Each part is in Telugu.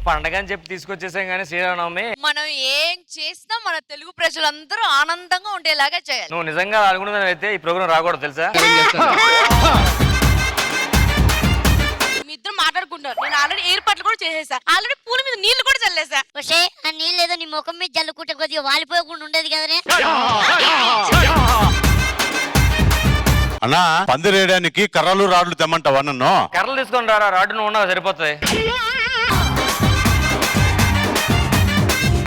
పండగ అని చెప్పి తీసుకొచ్చేసాం కానీ శ్రీరామనవమి. మనం ఏం చేసినా మన తెలుగు ప్రజలందరూ ఆనందంగా ఉండేలాగా చేయాలి. నువ్వు నిజంగా అనుకున్నది అయితే ఈ ప్రోగ్రామ్ రాకూడదు తెలుసా? మీ ఇద్దరు మాట్లాడుకుంటారు. నేను ఆల్రెడీ ఏర్పాట్లు కూడా చేసేసా. ఆల్రెడీ పూల మీద నీళ్లు కూడా చల్లేసా. వచ్చే ఆ నీళ్ళు ఏదో నీ ముఖం మీద జల్లుకుంటే కొద్దిగా వాలిపోయకుండా ఉండేది కదనే. అన్నా పందిరేయడానికి కర్రలు రాడ్లు తెమ్మంటావా నన్ను? కర్రలు తీసుకొని రారా, రాడ్డు నువ్వు ఉన్నావు సరిపోతుంది.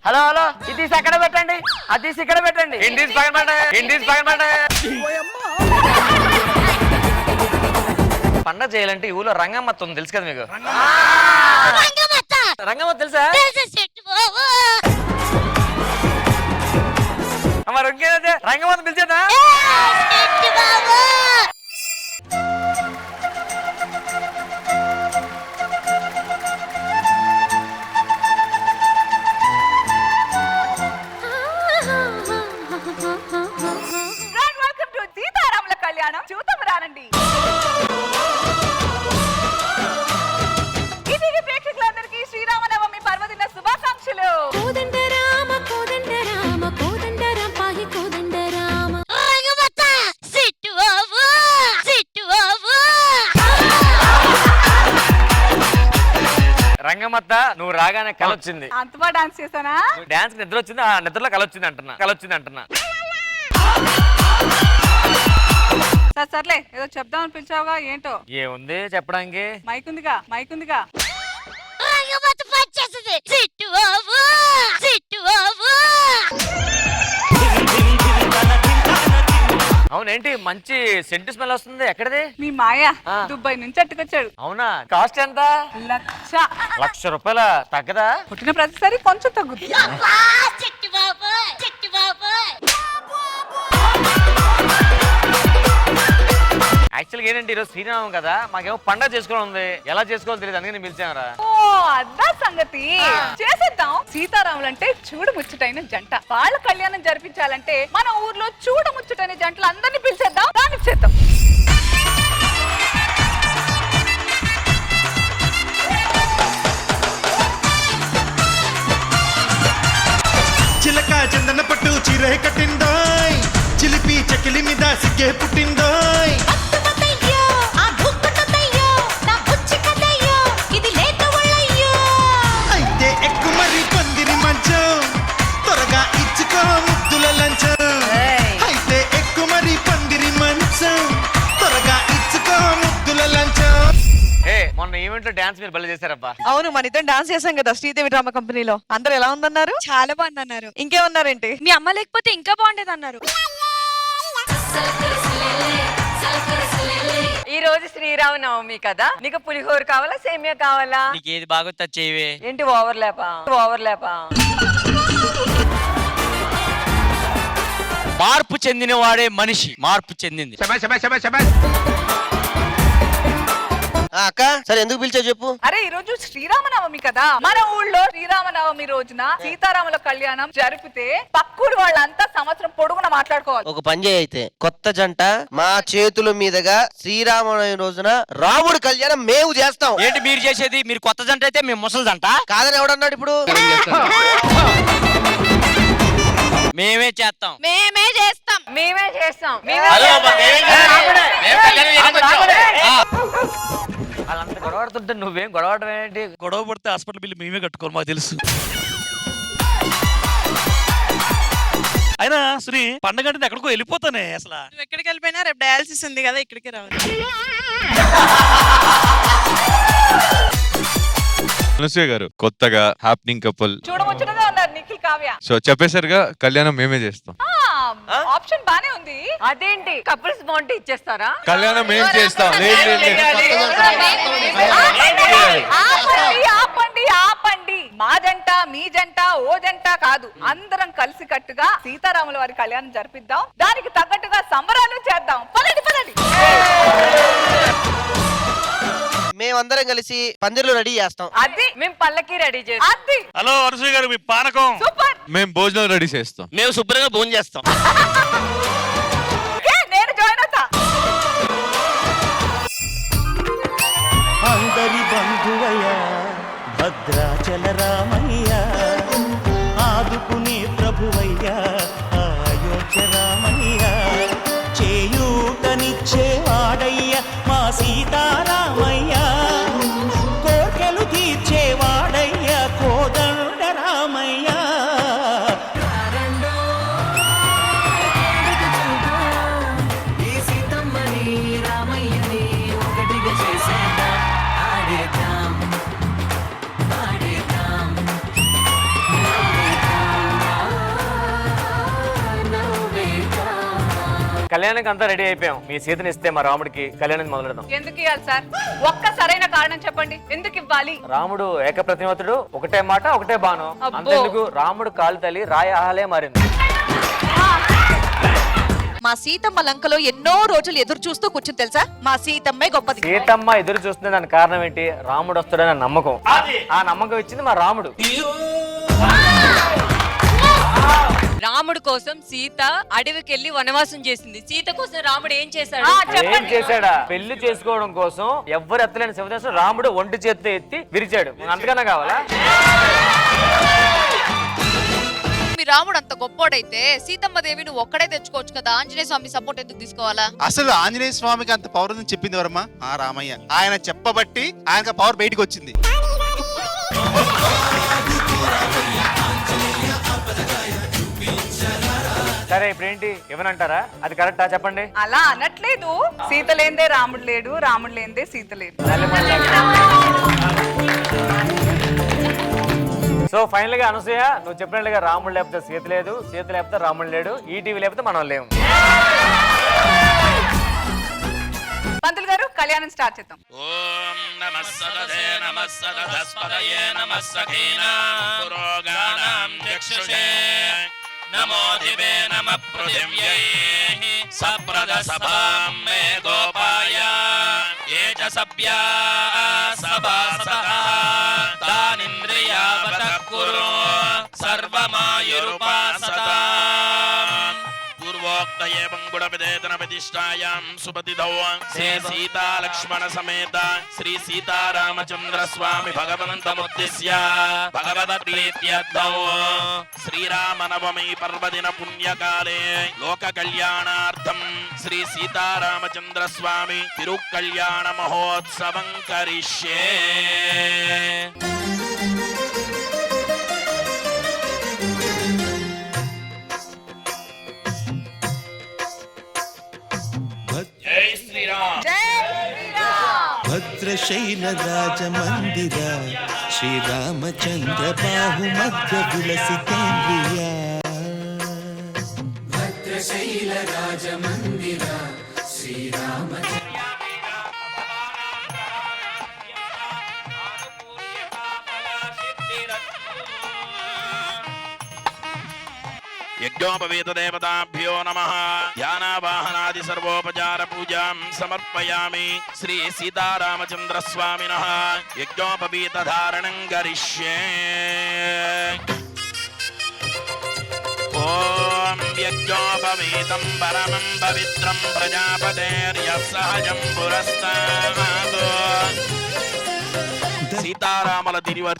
హలో హలో, ఇది అక్కడ పెట్టండి, అది ఇక్కడ పెట్టండి. ఇండిస్ పక్కన పెట్టండి, ఇండిస్ పక్కన పెట్టండి. పండగ చేయాలంటే ఈ ఊళ్ళో రంగమ్మత్త ఉంది తెలుసు కదా మీకు? రంగమ్మత్త తెలుసా? మరి ఇంకేదైతే రంగమ్మత్త పిలిచేదా? వెల్కమ్ టు సీతారాముల కళ్యాణం. చూద్దాం రానండి. ఇది ప్రేక్షకులందరికీ శ్రీరామనవమి పర్వదిన శుభాకాంక్షలు. రంగమ్మత్త నువ్వు రాగానే కలొచ్చింది. అంతమా డాన్స్ చేశానా? డాన్స్ నిద్ర వచ్చింది, ఆ నిద్రలో కలొచ్చింది అంటున్నా. సర్లే, ఏదో చెప్దామని పిలిచావుగా, ఏంటో? ఏముంది చెప్పడానికి? మైక్ ఉందిగా. అవునేంటి మంచి సెంటు స్మెల్ వస్తుంది, ఎక్కడిది? మీ మాయ దుబాయ్ నుంచి అట్టుకొచ్చాడు. అవునా? కాస్ట్ ఎంత? 1,00,000. రూపాయల తగ్గదా? పుట్టిన ప్రతిసారి కొంచెం తగ్గుతుంది. యాక్చువల్గా ఏంటంటే ఈరోజు శ్రీరామం కదా, మాకేమో పండగ చేసుకోవడం ఉంది. ఎలా చేసుకోవాలో తెలియదు, అందుకని పిలిచామరా. ఓ అదా సంగతి. చేసేద్దాం. సీతారాములంటే చూడముచ్చటైన జంట. వాళ్ళ కళ్యాణం జరిపించాలంటే మన ఊర్లో చూడముచ్చటైన జంటలు అందరినీ పిలిచేద్దాం, రానిచ్చేద్దాం. చిలక చందన పట్టు చీరే కట్టిందోయ్, చిలిపి చకిలి మీద సిగ్గే పుట్టిందోయ్. అయితే ఎక్కు మరి పందిరి మంచం, త్వరగా ఇచ్చుకో ముద్దుల లంచం. అయితే ఎక్కు మరి పందిరి మంచం, త్వరగా ఇచ్చుకో ముద్దుల లంచం. మొన్న ఈవెంట్ లో డాన్స్ మీరు భలే చేశారబ్బా. అవును, మన ఇద్దరం డాన్స్ చేసాం కదా శ్రీదేవి డ్రామా కంపెనీలో. అందరు ఎలా ఉందన్నారు? చాలా బాగుంది అన్నారు. ఇంకేమన్నారేంటి? మీ అమ్మ లేకపోతే ఇంకా బాగుండేది అన్నారు. ఈ రోజు శ్రీరామనవమి కదా, నీకు పులిహోర కావాలా సేమియా కావాలా? నీకు ఏది బాగా చేయవే. ఏంటి ఓవర్లాపా? మార్పు చెందిన వాడే మనిషి, మార్పు చెందింది. అక్క సరే, ఎందుకు పిలిచా చెప్పు. అరే ఈ రోజు శ్రీరామనవమి కదా, మన ఊళ్ళో శ్రీరామనవమి రోజున సీతారాముల కళ్యాణం జరిపితే పక్కూరు వాళ్ళంతా సంవత్సరం పొడుగున మాట్లాడుకోవాలి. ఒక పని చేయి, అయితే కొత్త జంట మా చేతుల మీదుగా శ్రీరామనవమి రోజున రాముడి కళ్యాణం మేము చేస్తాం. ఏంటి మీరు చేసేది? మీరు కొత్త జంట అయితే మేము ముసలి జంట కాదని ఎవడన్నాడు ఇప్పుడు? మేమే చేస్తాం. వాళ్ళంతా గొడవడుతుంటే నువ్వేం గొడవడం ఏంటి? గొడవ పడితే హాస్పిటల్ బిల్లు మేమే కట్టుకోవాలి, మాకు తెలుసు. అయినా శ్రీ పండగ అంటే ఎక్కడికో వెళ్ళిపోతానే అసలు. నువ్వు ఎక్కడికి వెళ్ళిపోయినా రేపు డయాలసిస్ ఉంది కదా, ఇక్కడికి రావాలి. అనసూయ గారు కొత్తగా హ్యాపెనింగ్ కపుల్ చూడముచ్చటగా ఉన్నారు నిఖిల్, కావ్య. సో చెప్పేసరిగా కళ్యాణం మేమే చేస్తాం. ఆప్షన్ బానే ఉంది. అదేంటి కపుల్స్ బాగుంటే ఇచ్చేస్తారా? కళ్యాణం మేం చేస్తాం. ఆపండి. మా జంట మీ జంట ఓ జంట కాదు, అందరం కలిసి కట్టుగా సీతారాముల వారి కళ్యాణం జరిపిద్దాం. దానికి తగ్గట్టుగా సంబరాలు చేద్దాం. పదండి. మేమందరం కలిసి పందిర్లు రెడీ చేస్తాం. అది మేము పల్లకి రెడీ చేస్తాం. అది హలో అనసూయ గారు, మీ పానకం సూపర్. మేము భోజనం రెడీ చేస్తాం. మేము శుభ్రంగా భోజనం చేస్తాం. నేను జాయిన్ అవుతా. అందరి బంధువయ్యా భద్రాచల రామయ్య ఆదుకునే ప్రభువయ్యా అయోధ్య రామయ్య చేయూతనిచ్చేవాడయ్య మా సీతారామయ్య కోర్కెలు తీర్చేవాడయ్య కోదండ రామయ్య కళ్యాణానికి అంతా రెడీ అయిపోయాం. మీ సీతని ఇస్తే మా రాముడికి కళ్యాణం మొదలెడదాం. ఎందుకు ఇవ్వాలి సార్? ఒక్క సరైన కారణం చెప్పండి, ఎందుకు ఇవ్వాలి? రాముడు ఏకప్రతిమతుడు, ఒకటే మాట ఒకటే బాణం. అబ్బో. అంతెందుకు రాముడు కాలు తల్లి రాయ ఆహాలే మారింది. మా సీతమ్మ లంకలో ఎన్నో రోజులు ఎదురు చూస్తూ కూర్చుని తెలుసా, మా సీతమ్మే గొప్పది. సీతమ్మ ఎదురు చూస్తుంది, దానికి కారణం ఏంటి? రాముడు వస్తాడని నమ్మకం. ఆ నమ్మకం ఇచ్చింది మా రాముడు. రాముడు కోసం సీత అడవికెళ్ళి వనవాసం చేసింది. సీత కోసం రాముడు ఏం చేశాడు? ఏం చేశాడా? పెళ్లి చేసుకోవడం కోసం ఎవ్వరు ఎత్తలేని శివదాసు రాముడు ఒంటి చేత్తో ఎత్తి విరిచాడు. అంతకన్నా కావాలా? మీ రాముడు అంత గొప్పోడైతే సీతమ్మ దేవిని ఒక్కడే తెచ్చుకోవచ్చు కదా, ఆంజనేయ స్వామి సపోర్ట్ ఎందుకు తీసుకోవాలా? అసలు ఆంజనేయ స్వామికి అంత పవర్ ఉందని చెప్పింది ఎవరమ్మా? ఆ రామయ్య. ఆయన చెప్పబట్టి ఆయనకు పవర్ బయటకు వచ్చింది. సరే ఇప్పుడేంటి ఏమనంటారా? అది కరెక్టా చెప్పండి. అలా అనట్లేదు. సీత లేందే రాముడు లేడు, రాముడు లేందే సీత లేదు. సో ఫైనల్ గా అనసూయ, నువ్వు చెప్పినట్లుగా రాముడు లేకపోతే సీత లేదు, సీత లేకపోతే రాముడు లేడు, ఈ టీవీ లేకపోతే మనం లేము. పంతులు గారు కళ్యాణం స్టార్ట్ చేద్దాం. ఓం నమః సదదే నమః సదస్పదయే నమః సఖీనా పురోగానాం చక్షుషే నమో దివే నమః పృథివ్యై సప్రద సభాం మే గోపాయ ఏ చ సభ్యా సభాసతః తానింద్రియావతః కురు సర్వమాయురుపాసతాం పూర్వోక్త ఏవం గుణవిదేతన ప్రతిష్టాయాం సుపతిదౌ శ్రీ సీతా లక్ష్మణ సమేత శ్రీ సీతారామచంద్ర స్వామి భగవంతముద్దిశ్య భగవత ప్రీత్యర్థౌ శ్రీరామనవమి పర్వదిన పుణ్యకాలే లోక కళ్యాణార్థం శ్రీ సీతారామచంద్ర స్వామి తిరుకళ్యాణ మహోత్సవం కరిష్యే. జై శ్రీరామ్. భద్రశైల రాజమందిర శ్రీరామచంద్ర బాహు మధ్య విలసితేంద్రియ భద్రశైల రాజమందిర శ్రీరామచంద్ర యజ్ఞోపవేత దేవతాభ్యో నమః. ధ్యానావాహనాది సర్వోపచార పూజాం సమర్పయామి. శ్రీ సీతారామచంద్ర స్వామినః యజ్ఞోపవీత ధారణం కరిష్యే. ఓం యజ్ఞోపవీతం పరమం పవిత్రం ప్రజాపతేర్యః సహజం పురస్తాద్. సీతారాముల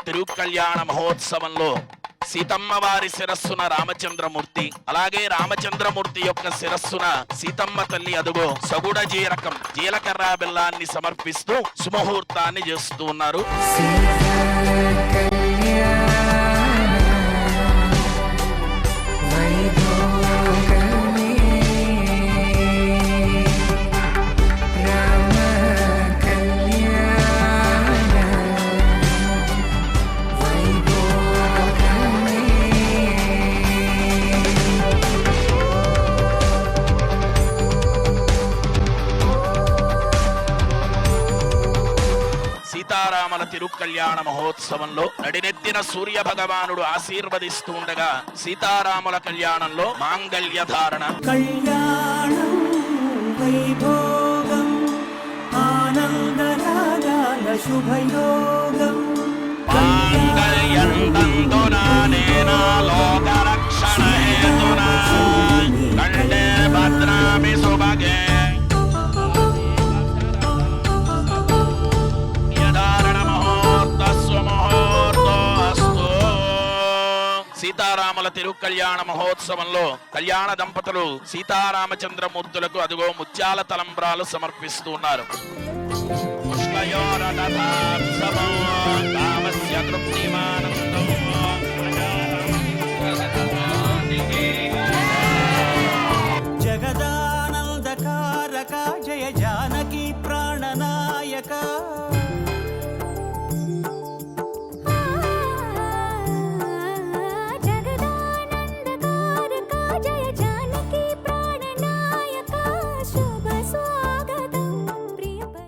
తిరుకళ్యాణ మహోత్సవంలో సీతమ్మ వారి శిరస్సున రామచంద్రమూర్తి, అలాగే రామచంద్రమూర్తి యొక్క శిరస్సున సీతమ్మ తల్లి అదుగో సగుడ జీరకం జీలకర్ర బెల్లాన్ని సమర్పిస్తూ సుముహూర్తాన్ని చేస్తూ ఉన్నారు. సీతారాముల తిరుకళ్యాణ మహోత్సవంలో నడినెత్తిన సూర్య భగవానుడు ఆశీర్వదిస్తూ ఉండగా సీతారాముల కళ్యాణంలో మాంగళ్య ధారణ. కళ్యాణం వైభోగం ఆనందరాగాల శుభయోగం మాంగళ్యం తంతునానేన లోకరక్షణ హేతునా కంఠే భద్రామి సుభగే. ధారణ మహోర్తస్వ ముహూర్తో సీతారాముల తిరుకల్యాణ మహోత్సవంలో కళ్యాణ దంపతులు సీతారామచంద్రమూర్తులకు అదిగో ముత్యాల తలంబ్రాలు సమర్పిస్తూ ఉన్నారు. జగదానందకారక జయ జానకి ప్రాణనాయక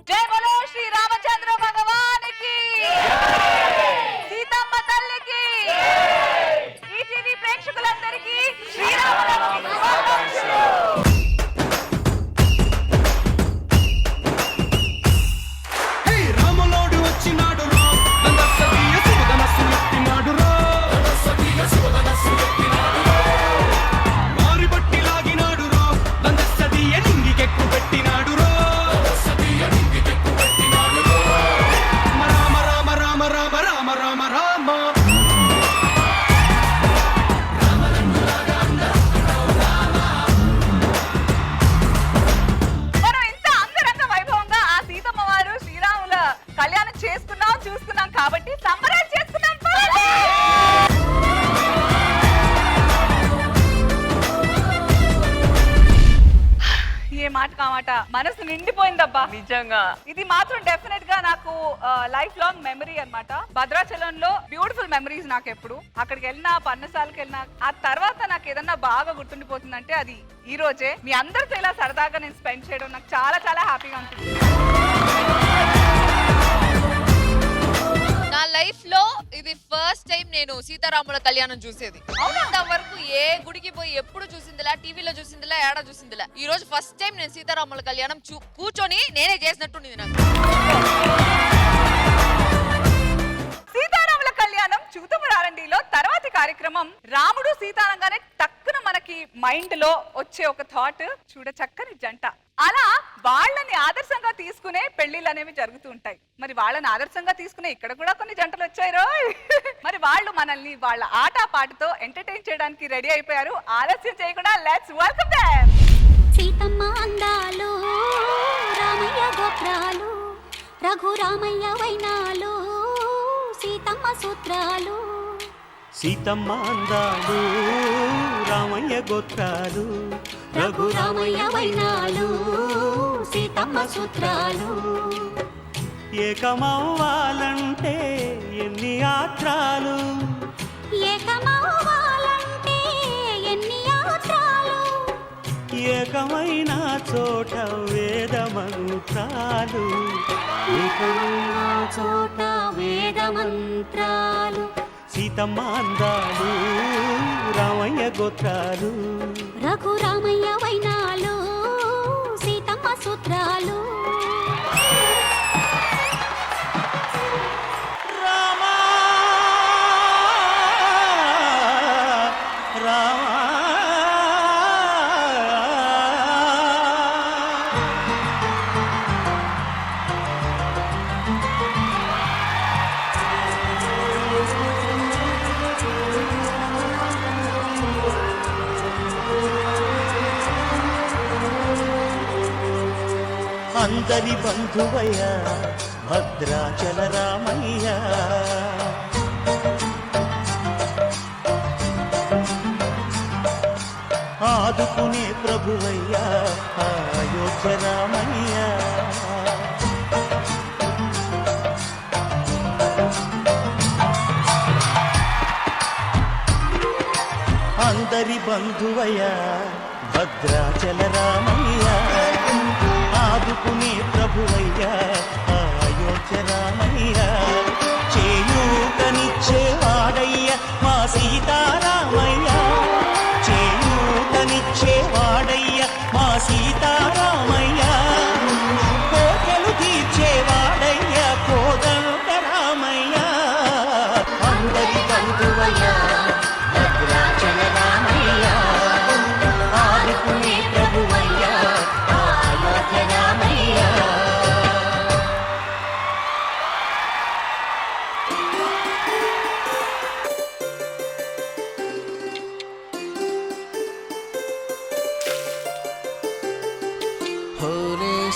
జై బలో శ్రీ రామచంద్ర భగవానికి, సీతమ్మ తల్లికి, ఈటీవీ ప్రేక్షకులందరికీ శ్రీరామనవమి శుభాకాంక్షలు. రాములోడు వచ్చినాడు రా నందసతీయ శివధనస్సు ఎత్తినాడు రా మారి బట్టి లాగినాడు రా నందసతీయ నింగికెక్కు పెట్టినాడు రా రామ రామ రామ రామ రామ రామ రామ మనం ఇంత అంగరంగ వైభవంగా ఆ సీతమ్మ వారు శ్రీరాముల కళ్యాణం చేసుకున్నాం చూస్తున్నాం కాబట్టి సంబరాలు చేసుకున్నాం. ఏ మాట కామాట మనసు నిండిపోయిందబ్బా నిజంగా ఇది మాత్రం డెఫినెట్ గా నాకు లైఫ్ లాంగ్ మెమరీ అన్నమాట. భద్రాచలంలో బ్యూటిఫుల్ మెమరీస్ నాకు ఎప్పుడు అక్కడికి వెళ్ళినా పన్నసాలకి వెళ్ళినా ఆ తర్వాత నాకు ఏదన్నా బాగా గుర్తుండిపోతుందంటే అది ఈ రోజే మీ అందరితో ఇలా సరదాగా నేను స్పెండ్ చేయడం నాకు చాలా చాలా హ్యాపీగా ఉంటుంది. నా లైఫ్ లో ఇది ఫస్ట్ టైం నేను సీతారాముల కళ్యాణం చూసేది. వరకు ఏ గుడికి పోయి ఎప్పుడు చూసిందిలా, టీవీలో చూసిందిలా, ఏడా చూసిందిలా. ఈ రోజు ఫస్ట్ టైం నేను సీతారాముల కళ్యాణం కూర్చొని నేనే చేసినట్టుండి నాకు. సీతారాముల కళ్యాణం చూతము రారండిలో తర్వాతి కార్యక్రమం రాముడు సీతానంగానే టక్కున మనకి మైండ్ లో వచ్చే ఒక థాట్, చూడ చక్కని జంట. అలా వాళ్ళని ఆదర్శంగా తీసుకునే పెళ్లిళ్ళు అనేవి జరుగుతూ ఉంటాయి. మరి వాళ్ళని ఆదర్శంగా తీసుకునే ఇక్కడ కూడా కొన్ని జంటలు వచ్చాయి రోయ్. మరి వాళ్ళు మనల్ని వాళ్ళ ఆట పాటతో ఎంటర్టైన్ చేయడానికి రెడీ అయిపోయారు. ఆలస్యం చేయకుండా లెట్స్ వెల్కమ్ దెం. సీతమ్మ అందాలు రామయ్య గోత్రాలు రఘురామయ్య వైనాలు సీతమ్మ సూత్రాలు. సీతమ్మ అందాలు రామయ్య గోత్రాలు రఘురామయ్య వైనాలు సీతమ్మ సూత్రాలు. ఏకమవ్వాలంటే ఎన్ని యాత్రాలు, ఏకమవ్వాలంటే ఎన్ని యాత్రాలు, ఏకమైన చోట వేద మంత్రాలు, ఏకమైన చోట వేద మంత్రాలు. సీతమ్మ అందాలు రామయ్య గోత్రాలు రఘురామయ్య వైనాలు సీతమ్మ సూత్రాలు. రామా రామా అందరి బంధువయ్య భద్రాచల రామయ్య, ఆదుకునే ప్రభువయ్య అయోధ్య రామయ్య. అందరి బంధువయ్య భద్రాచల రామయ్య, ఆదుకునే ప్రభువయ్య అయోధ్య రామయ్య. చేయూతనిచ్చేవాడయ్య మా సీతారామయ్య, చేయూతనిచ్చేవాడయ్య మా సీతారామయ్య. కోటలు తీర్చేవాడయ్య కోదండ రామయ్య. అందరి బంధువయ్య భద్రాచల రామయ్య, ఆదుకునే ప్రభువయ్య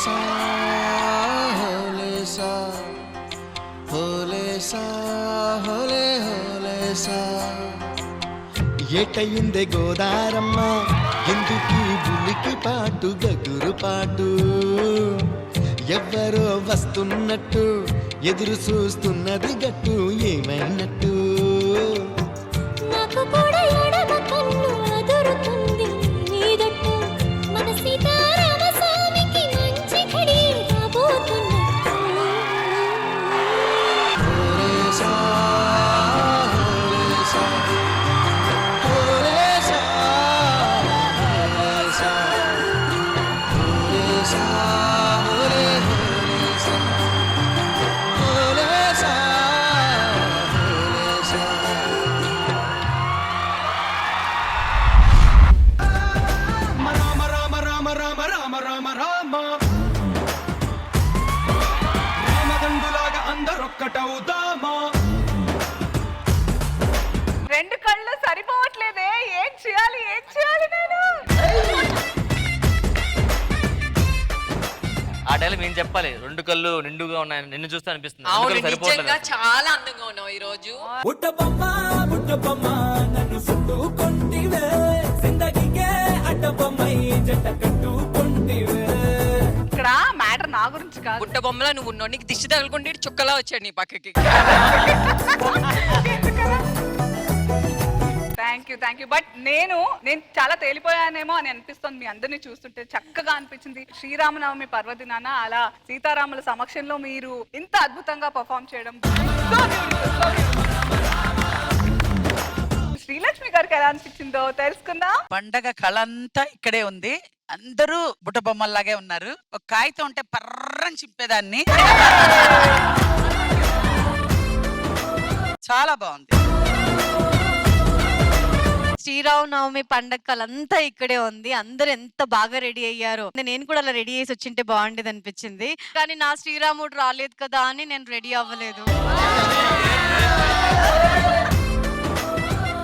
హోలేసా హోలేసా హోలేసా హోలే హోలేసా ఏటయిందే గోదారమ్మ ఎందుకీ బుల్లికి పాటు గగురు పాటు ఎవ్వరో వస్తున్నట్టు ఎదురు చూస్తున్నది గట్టు ఏమైనట్టు నాకు కూడా ఎడమ కన్ను అదురుతుంది నీదట్టు మన సీతారామ స్వామికి మంచి ఘడి రాబోతున్నట్టు హోలేసా హోలేసా హోలేసా హోలేసా హోలేసా హోలే హోలేసా హోలేసా హోలేసా రామ రామ రామ రామ రామ రామ రామదండులాగా అందరొక్కటవుదామా రెండు కళ్ళు సరిపోవట్లేదే, ఏం చేయాలి నేను? ఆ డైలాగ్ నేను చెప్పాలి. రెండు కళ్ళు నిండుగా ఉన్నాయి, నిన్ను చూస్తే అనిపిస్తుంది. రెండు అవును కళ్ళు నిజంగా సరిపోవట్లేదు. చాలా అందంగా ఉన్నావు ఈ రోజు. నన్ను చుట్టుకొంటివే జిందగీకే అడ్డబొమ్మై జంట కట్టుకొంటివే ఇక్కడ మ్యాటర్ నా గురించి కాదు. బుట్ట బొమ్మలా నువ్వు ఉన్నావు, నీకు దిష్టి తగులుకుంటే ఈడు చుక్కలా వచ్చాడు నీ పక్కకి. థ్యాంక్ యూ బట్ నేను చాలా తేలిపోయానేమో అని అనిపిస్తుంది మీ అందరినీ చూస్తుంటే. చక్కగా అనిపించింది. శ్రీరామనవమి పర్వదినాన అలా సీతారాముల సమక్షంలో మీరు ఇంత అద్భుతంగా పర్ఫామ్ చేయడం so beautiful. శ్రీలక్ష్మి గారికి ఎలా అనిపించిందో తెలుసుకుందాం. పండగ కళ అంతా ఇక్కడే ఉంది. అందరూ బుట్ట బొమ్మల్లాగే ఉన్నారు. ఒక కాగితం ఉంటే పర్రని చింపేదాన్ని. చాలా బాగుంది. శ్రీరామనవమి పండగ కలంతా ఇక్కడే ఉంది. అందరు ఎంత బాగా రెడీ అయ్యారో. నేను కూడా అలా రెడీ చేసి వచ్చింటే బాగుండేది అనిపించింది. కానీ నా శ్రీరాముడు రాలేదు కదా అని నేను రెడీ అవ్వలేదు.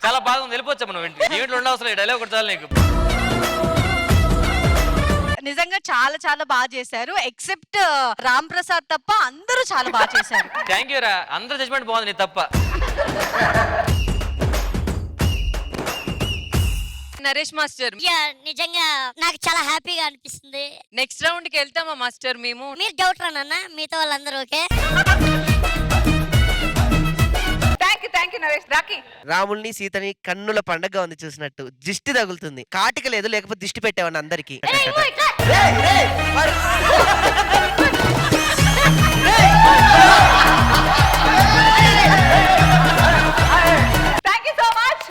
చాలా బాగుంది. వెళ్ళిపోవచ్చా మనం ఈవెంట్లో ఉండవసరం. డైలాగ్ ఒకటి చాలు నీకు. నిజంగా చాలా చాలా బాగా చేశారు. ఎక్సెప్ట్ రామ్ ప్రసాద్ తప్ప అందరూ చాలా బాగా చేశారు. థ్యాంక్ యూ రా. అందరు జడ్జ్మెంట్ బాగుంది, నీ తప్ప. నరేష్ మాస్టర్, నిజంగా నాకు చాలా హ్యాపీగా అనిపిస్తుంది. నెక్స్ట్ రౌండ్ కి వెళ్తామా మాస్టర్ మేము? మీరు డౌట్ రానన్నా మిగతా వాళ్ళందరూ okay. Thank you Naresh. Rocky, రాముల్ని సీతని కన్నుల పండగ ఉంది చూసినట్టు దిష్టి తగులుతుంది. కాటిక లేదు, లేకపోతే దిష్టి పెట్టేవాడిని అందరికి. Thank you so much.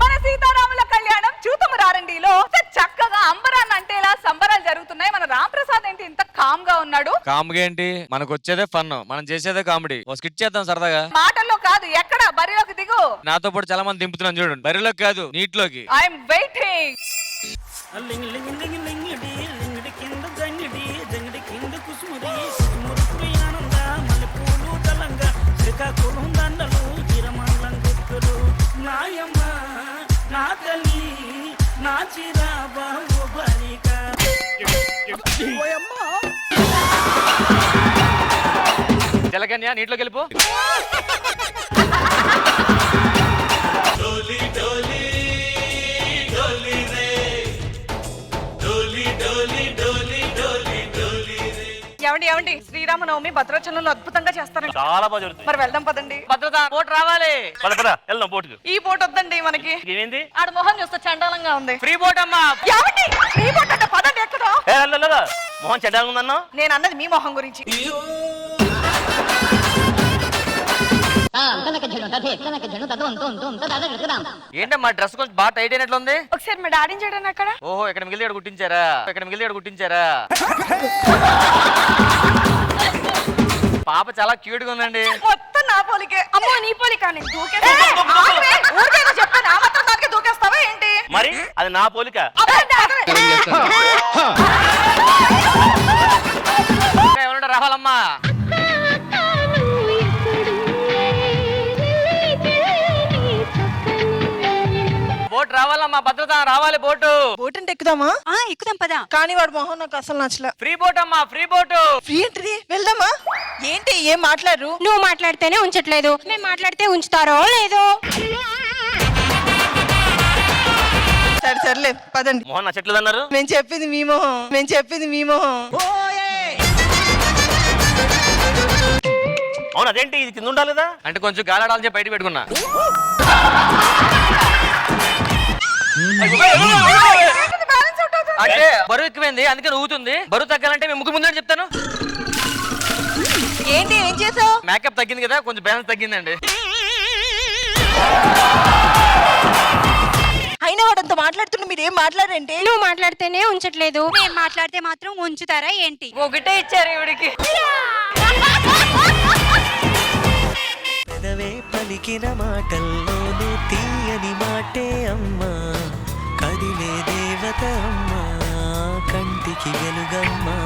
మన సీతారాముల కళ్యాణం చూతము రారండిలో చక్కగా అంబరాన్ని అంటే ఇలా సంబరాలు జరుగుతున్నాయి. మన రామ్ ప్రసాద్ ఏంటి ఇంత కామ్ గా ఉన్నాడు? కామ్గా ఏంటి, మనకు వచ్చేదే ఫన్, మనం చేసేదే కామెడీ. ఓ స్కిట్ చేద్దాం సరదాగా. మాటల్లో కాదు, ఎక్కడ బరిలోకి దిగు. నాతో పాటు చాలా మంది దింపుతున్నాను చూడండి. బరిలోకి కాదు, నీటిలోకి. I'm waiting. జలకన్య నీటిలోకి వెళ్ళిపో. ఏమండి శ్రీరామనవమి భద్రాచలంలో అద్భుతంగా చేస్తారండి. చాలా బాగా జరుగుతుంది. మరి వెళ్దాం పదండి. భద్రత బోట్ రావాలి. వెళ్దాం బోటుకు. ఈ బోట్ వద్దండి మనకి. ఏమైంది? ఆడ మొహం చూస్తే చండాలంగా ఉంది. ఫ్రీ బోట్ అమ్మా. ఏమండి ఈ బోట్ అంటే పదండి. ఎక్కడ మోహన్ చెడ్డాగా ఉందన్నా. నేను అన్నది మీ మొహం గురించి. ఏంటమ్మా డ్రెస్ కొంచెం బాగా టైట్ అయినట్లుంది. ఒకసారి మా డాడీ చేయడానికి అక్కడ. ఓహో, ఇక్కడ మిగిలిన కుట్టించారా? పాప చాలా క్యూట్ గా ఉందండి. మొత్తం నా పోలికే. అమ్మో నీ పోలిక. నేను ఊరికే చెప్పాను. ఆ మాత్రం దానికి దూకేస్తావా ఏంటి? మరి అది నా పోలిక. ఎవరు రావాలమ్మా? బోట్ రావాలమ్మా. భద్రత రావాలి. Boat boat. బోట్ అంటే ఎక్కుదామా? ఎక్కుదాం పదా. కానీ వాడు మొహం నాకు అసలు నచ్చలే. ఫ్రీ బోట్ అమ్మా, ఫ్రీ బోటు. ఫ్రీ ఏంటిది? వెళ్దామా? ఏంటి ఏం మాట్లాడరు? నువ్వు మాట్లాడితేనే ఉంచట్లేదు, మేము మాట్లాడితే ఉంచుతారో లేదో. సరే సర్లే పదండి. మోహన్ నచ్చట్లేదు అన్నారు. మేము చెప్పింది మీ మొహం, మేము చెప్పింది మీ మొహం. అవును, అదేంటి ఇది కింద ఉండాలి కదా? అంటే కొంచెం గాలాడాలని చెప్పి బయట పెట్టుకున్నా. అంటే బరువు ఎక్కువైంది అందుకే ఊగుతుంది. బరువు తగ్గాలంటే మేము ముగ్గు ముందని చెప్తాను. ఏంటి ఏం చేసావు? మేకప్ తగ్గింది కదా, కొంచెం బ్యాలెన్స్ తగ్గిందండి. అయినా వాడంత మాట్లాడుతున్నా మీరు ఏం మాట్లాడంటే? నువ్వు మాట్లాడితేనే ఉంచట్లేదు, మేము మాట్లాడితే మాత్రం ఉంచుతారా ఏంటి? ఒకటే ఇచ్చారు ఇవిడికి. పలికిన మాటల్లోనే తీయని మాటే అమ్మా, కదిలే దేవత అమ్మా, కంటికి వెలుగమ్మా.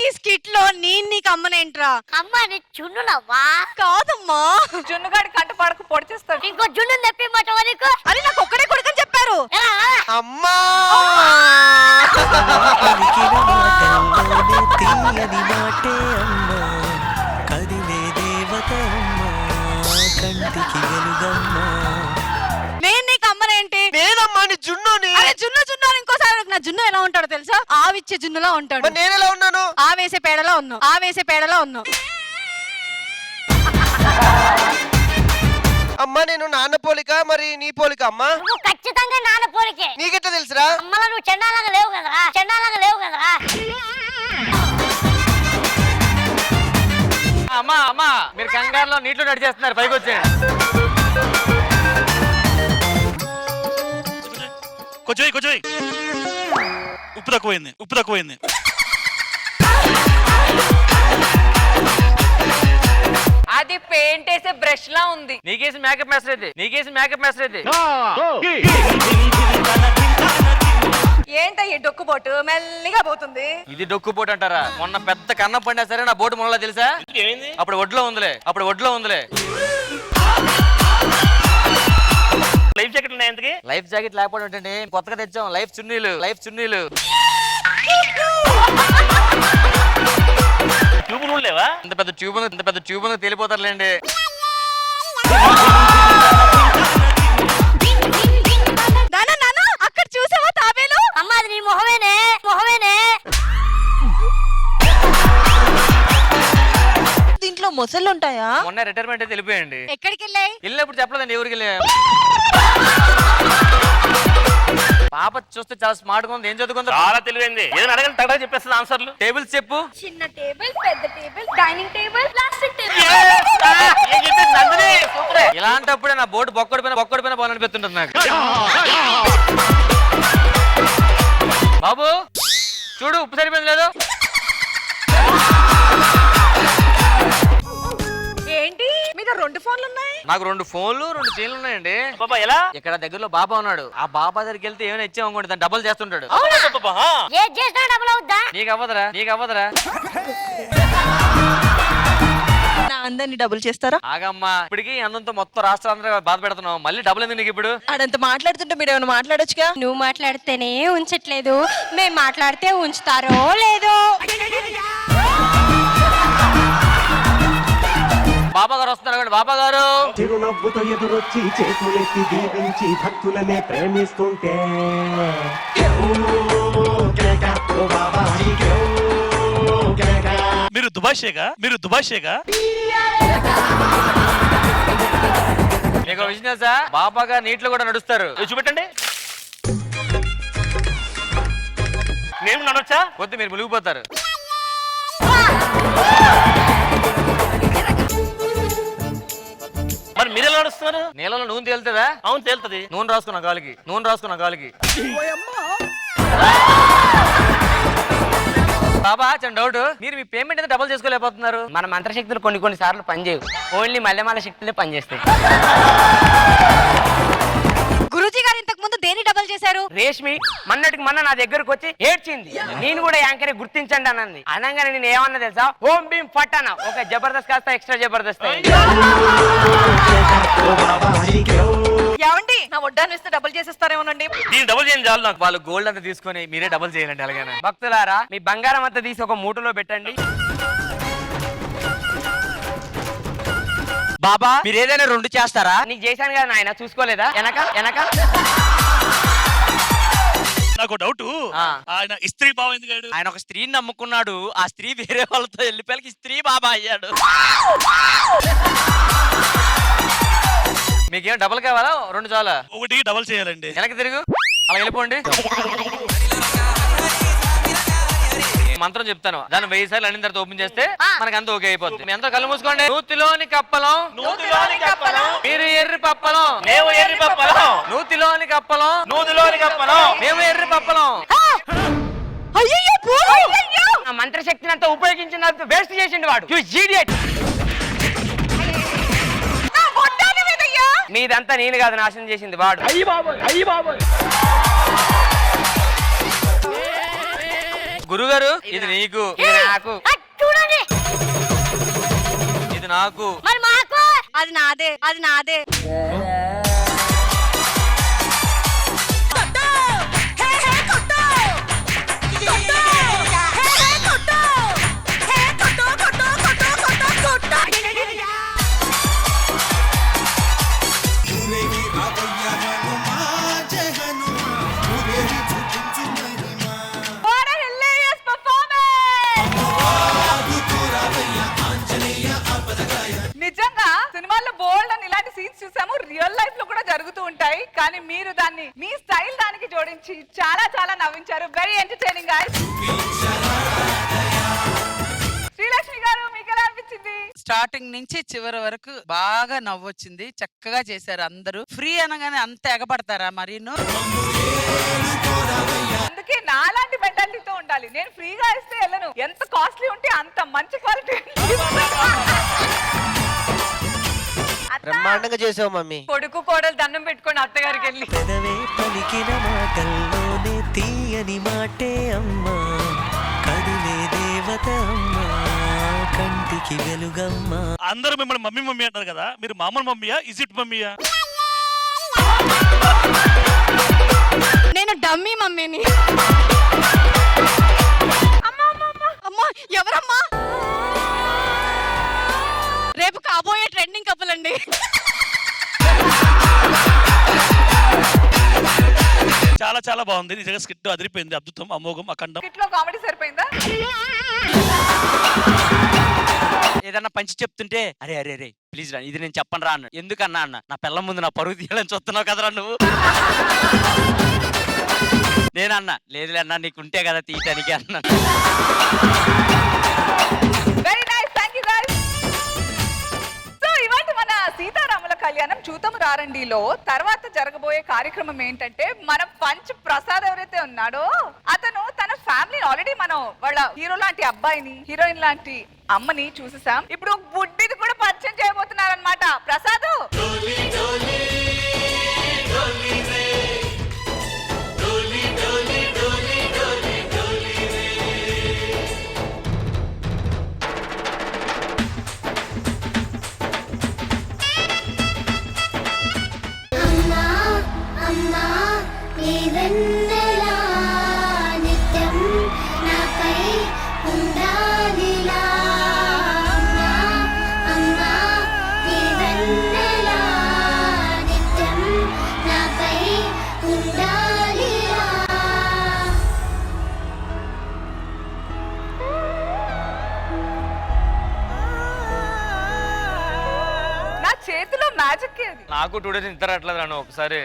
ఈ స్కిట్ లో నీకు అమ్మనేంట్రా? అమ్మ నీ చున్నులవ్వా? కాదమ్మా, జున్నుగాడి కంట పడకు పొడి చేస్తాడు. ఇంకో జున్ను తెప్పి మాట నీకు. అరే నాకు ఒక్కడే కొడుకని చెప్పారు. అమ్మా పలికిన మాటల్లోనే తీయని మాటే అమ్మా, కదిలే దేవత అమ్మా, కంటికి వెలుగమ్మా. నేను నీకు అమ్మనేంటి? నేనమ్మా నీ జున్నుని. అరే జున్ను జున్ను అని ఇంకోసారి అడుగు. నా జున్ను ఎలా ఉంటాడో తెలుసా? ఆవిచ్చే జున్నులా ఉంటాడు. మరి నేనెలా ఉన్నాను? ఆవేసే పేడలా ఉన్నావు, ఆవేసే పేడలా ఉన్నావు. అమ్మా నేను నాన్న పోలిక, మరి నీ పోలిక అమ్మా? నువ్వు ఖచ్చితంగా నాన్న పోలికే. నీకెట్లా తెలుసురా? అమ్మలా నువ్వు చెండాలంగా లేవు కదరా, చెండాలంగా లేవు కదరా. అమ్మా అమ్మా, మీరు కంగారులో నీటిలో నడిచేస్తున్నారు, పైకి వచ్చేయండి. కొంచెం ఉప్పు తక్కువైంది. అది పెయింట్ వేసే బ్రష్ లా ఉంది. నీకేసి మేకప్ మాస్టర్ అయితే, ఏంటయ్యి డొక్కు బోటు మెల్లిగా పోతుంది. ఇది డొక్కు బోట్ అంటారా? మొన్న పెద్ద కన్న పండా సరే నా బోటు మొన్న తెలుసా? అప్పుడు ఒడ్లో ఉందిలే. లైఫ్ జాకెట్ ఉన్నాయి ఎందుకు? లైఫ్ జాకెట్ లేకపోవడం ఏంటండి? కొత్తగా తెచ్చాం లైఫ్ చున్నీలు. ట్యూబులు లేవా? ఇంత పెద్ద ట్యూబ్ తేలిపోతారులేండి. అక్కడ చూసావా తాబేలు? అమ్మ అది నీ మొహమేనే. దీంట్లో మొసళ్ళు ఉంటాయా? మొన్న రిటైర్మెంట్ అయితే వెళ్ళిపోయండి. ఎక్కడికి వెళ్ళాయి? వెళ్ళినప్పుడు చెప్పలేదండి ఎవరికి వెళ్ళా. పాప చూస్తే చాలా స్మార్ట్ గా ఉంది. ఏం చదువుకుందో? చాలా తెలివైంది. ఏదైనా అడగండి తగ్గ చెప్పేస్తుంది ఆన్సర్లు. టేబుల్స్ చెప్పు. చిన్న టేబుల్, పెద్ద table, dining table, plastic table. ఇలాంటప్పుడే నా బోర్డు బొక్కడిపోయిన బాగుందని పెడుతుంటుంది నాకు. బాబు చూడు, ఉప్పు సరిపోయింది లేదు. ఏంటి మీద 2 ఫోన్లు ఉన్నాయి? నాకు 2 ఫోన్లు 2 చైన్లు ఉన్నాయండి. బాబా ఎలా? ఇక్కడ దగ్గరలో బాబా ఉన్నాడు. ఆ బాబా దగ్గరికి వెళ్తే ఏమైనా ఇచ్చామనుకోండి దాన్ని డబుల్ చేస్తుంటాడు. ఏం చేసినా డబుల్ అవుద్దా? నీకు అవ్వదురా. నా అందరిని డబుల్ చేస్తారా? ఆగమ్మా, ఇప్పటికి అందంతో మొత్తం రాష్ట్రాంధ్ర బాధ పెడుతున్నావు, మళ్ళీ డబుల్ ఎందుకు నీకు ఇప్పుడు? ఆడంత మాట్లాడుతుంటే మీరు ఏమైనా మాట్లాడొచ్చుగా? నువ్వు మాట్లాడితేనే ఉంచట్లేదు, మేము మాట్లాడితే ఉంచుతారో లేదో. బాబా గారు వస్తున్నారు. బాబా గారు చిరునవ్వుతో ఎదురొచ్చి చేతులెత్తి దీవించి భక్తులనే ప్రేమిస్తుంటే మీరు దుబాషేగా మీకు విషయం తెలుసా? బాబా గారు నీటిలో కూడా నడుస్తారు. చూపెట్టండి. నేను నడవచ్చా? కొద్ది మీరు మునిగిపోతారు. మరి మీరు ఎలా నడుస్తున్నారు? నీళ్ళలో నూనె తేలుతుందా? అవును తేలుతుంది. నూనె రాసుకున్న గాలికి. బాబా చిన్న డౌట్, మీరు మీ పేమెంట్ ఎంత డబుల్ చేసుకోలేకపోతున్నారు? మన మంత్రశక్తులు కొన్ని సార్లు పనిచేయవు, ఓన్లీ మల్లెమాల శక్తులే పనిచేస్తాయి. గురూజీ గారు ఇంతకు ముందు దేని డబుల్ చేశారు? రేష్మి మొన్నటికి మొన్న నా దగ్గరకు వచ్చి ఏడ్చింది. నేను కూడా యాంకరే గుర్తించండి అన్నది. అనగానే నేను ఏమన్నా తెలుసా? హోమ్ బీమ్ ఫట్ అన్న. ఒక జబర్దస్త్ కాస్త ఎక్స్ట్రా జబర్దస్త్. ఏమండి నా వడ్డాన్ని ఇస్తే డబుల్ చేసేస్తారేమోనండి. దీని డబుల్ చేయండి చాలు నాకు. వాళ్ళు గోల్డ్ అంతా తీసుకొని మీరే డబుల్ చేయాలండి అలాగైనా. భక్తులారా మీ బంగారం అంతా తీసి ఒక మూటలో పెట్టండి. బాబా మీరు ఏదైనా 2 చేస్తారా? నీకు చేశాను కదా నాయన, చూసుకోలేదా వెనక వెనక? నాకు డౌట్, ఆయన స్త్రీ బావ ఎందుకు? ఆయన ఒక స్త్రీని నమ్ముకున్నాడు, ఆ స్త్రీ వేరే వాళ్ళతో వెళ్ళిపోయి స్త్రీ బాబా అయ్యాడు. మీకేం డబుల్ కావాలా 2 చాలా? ఒకటి డబుల్ చేయాలండి. వెనక్కి తిరుగు, అలా వెళ్ళిపోండి. మంత్రం చెప్తాను, దాన్ని 1000 సార్లు అన్ని తర్వాత ఓపెన్ చేస్తే మనకి అంత ఓకే అయిపోతుంది. మీ అంతా కళ్ళు మూసుకోండి. నూతిలోని కప్పలం, నూతిలోని కప్పలం, మీరు ఎర్రి పప్పలం, మేము ఎర్రి పప్పలం. నూతిలోని కప్పలం, నూతిలోని కప్పలం, మేము ఎర్రి పప్పలం. ఆ మంత్రశక్తిని అంతా ఉపయోగించిన వేస్ట్ చేసిండు వాడు. You idiot. మీదంతా నేను కాదు నాశనం చేసింది వాడు. అయ్యి బాబోయ్, అయ్యి బాబోయ్. గురుగారు ఇది నీకు, ఇది నాకు, చూడండి ఇది నాకు. మరి మాకు అది నాదే, అది నాదే. What a hilarious performance! నిజంగా సినిమాల్లో బోల్డ్ అని ఇలాంటి సీన్స్ చూసాము, రియల్ లైఫ్ లో కూడా జరుగుతూ ఉంటాయి. కానీ మీరు దాన్ని మీ స్టైల్ దానికి జోడించి చాలా చాలా నవ్వించారు. Very entertaining guys. శ్రీలక్ష్మి గారు మీకు ఎలా అనిపించింది? స్టార్టింగ్ నుంచి చివరి వరకు బాగా నవ్వొచ్చింది, చక్కగా చేశారు అందరూ. ఫ్రీ అనగానే అంత ఎగపడతారా మరీను? అందుకే నాలాంటి మెంటాలిటీతో ఉండాలి. నేను ఫ్రీగా ఇస్తే వెళ్ళను, ఎంత కాస్ట్లీ ఉంటే అంత మంచి క్వాలిటీ. బ్రహ్మాండంగా చేసావు మమ్మీ. కొడుకు కోడలు దండం పెట్టుకోండి అత్తగారికి వెళ్ళి. పెదవే పలికిన మాటల్లోనే తీయని మాటే అమ్మా, కదిలే దేవత అమ్మా, కంటికి వెలుగమ్మా. అందరూ మిమ్మల్ని మమ్మీ మమ్మీ అంటారు కదా, మీరు మామూలు మమ్మీయా, ఇజిట్ మమ్మీయా? నేను డమ్మీ మమ్మీని. అమ్మా ఎవరమ్మా? రేపు కాబోయే ట్రెండింగ్ కపుల్ అండి. చాలా చాలా బాగుంది నిజంగా. స్కిట్ అదిరిపోయింది, అద్భుతం, అమోఘం, అఖండం. ఇట్లో కామెడీ సరిపోయిందా? ఏదన్నా పంచి చెప్తుంటే అరే అరే అరే ప్లీజ్ రా ఇది నేను చెప్పను రా అన్నాడు. ఎందుకన్నా అన్న, నా పిల్ల ముందు నా పరుగు తీయాలని చూస్తున్నావు కదరా నువ్వు. నేనన్నా లేదులే అన్నా, నీకుంటే కదా తీయటానికి అన్నా. Very nice, thank you guys. So ఇవాటి మన సీతారాముల కళ్యాణం చూతము రారండిలో తర్వాత జరగబోయే కార్యక్రమం ఏంటంటే, మన పంచ్ ప్రసాద్ ఎవరైతే ఉన్నాడో అతను తన ఫ్యామిలీ ఆల్రెడీ మనం వాళ్ళ హీరో లాంటి అబ్బాయిని, హీరోయిన్ లాంటి అమ్మని చూసేసాం. ఇప్పుడు బుడ్డిది కూడా పరిచయం చేయబోతున్నారు అనమాట. ప్రసాద్ నిత్యం నాపై ఉండాలిలా. అమ్మా నిత్యం నాపై ఉండాలిలా. నా చేతిలో మ్యాజిక్ అది. నాకు 2 days నిద్ర అట్లేదు రాను ఒకసారి.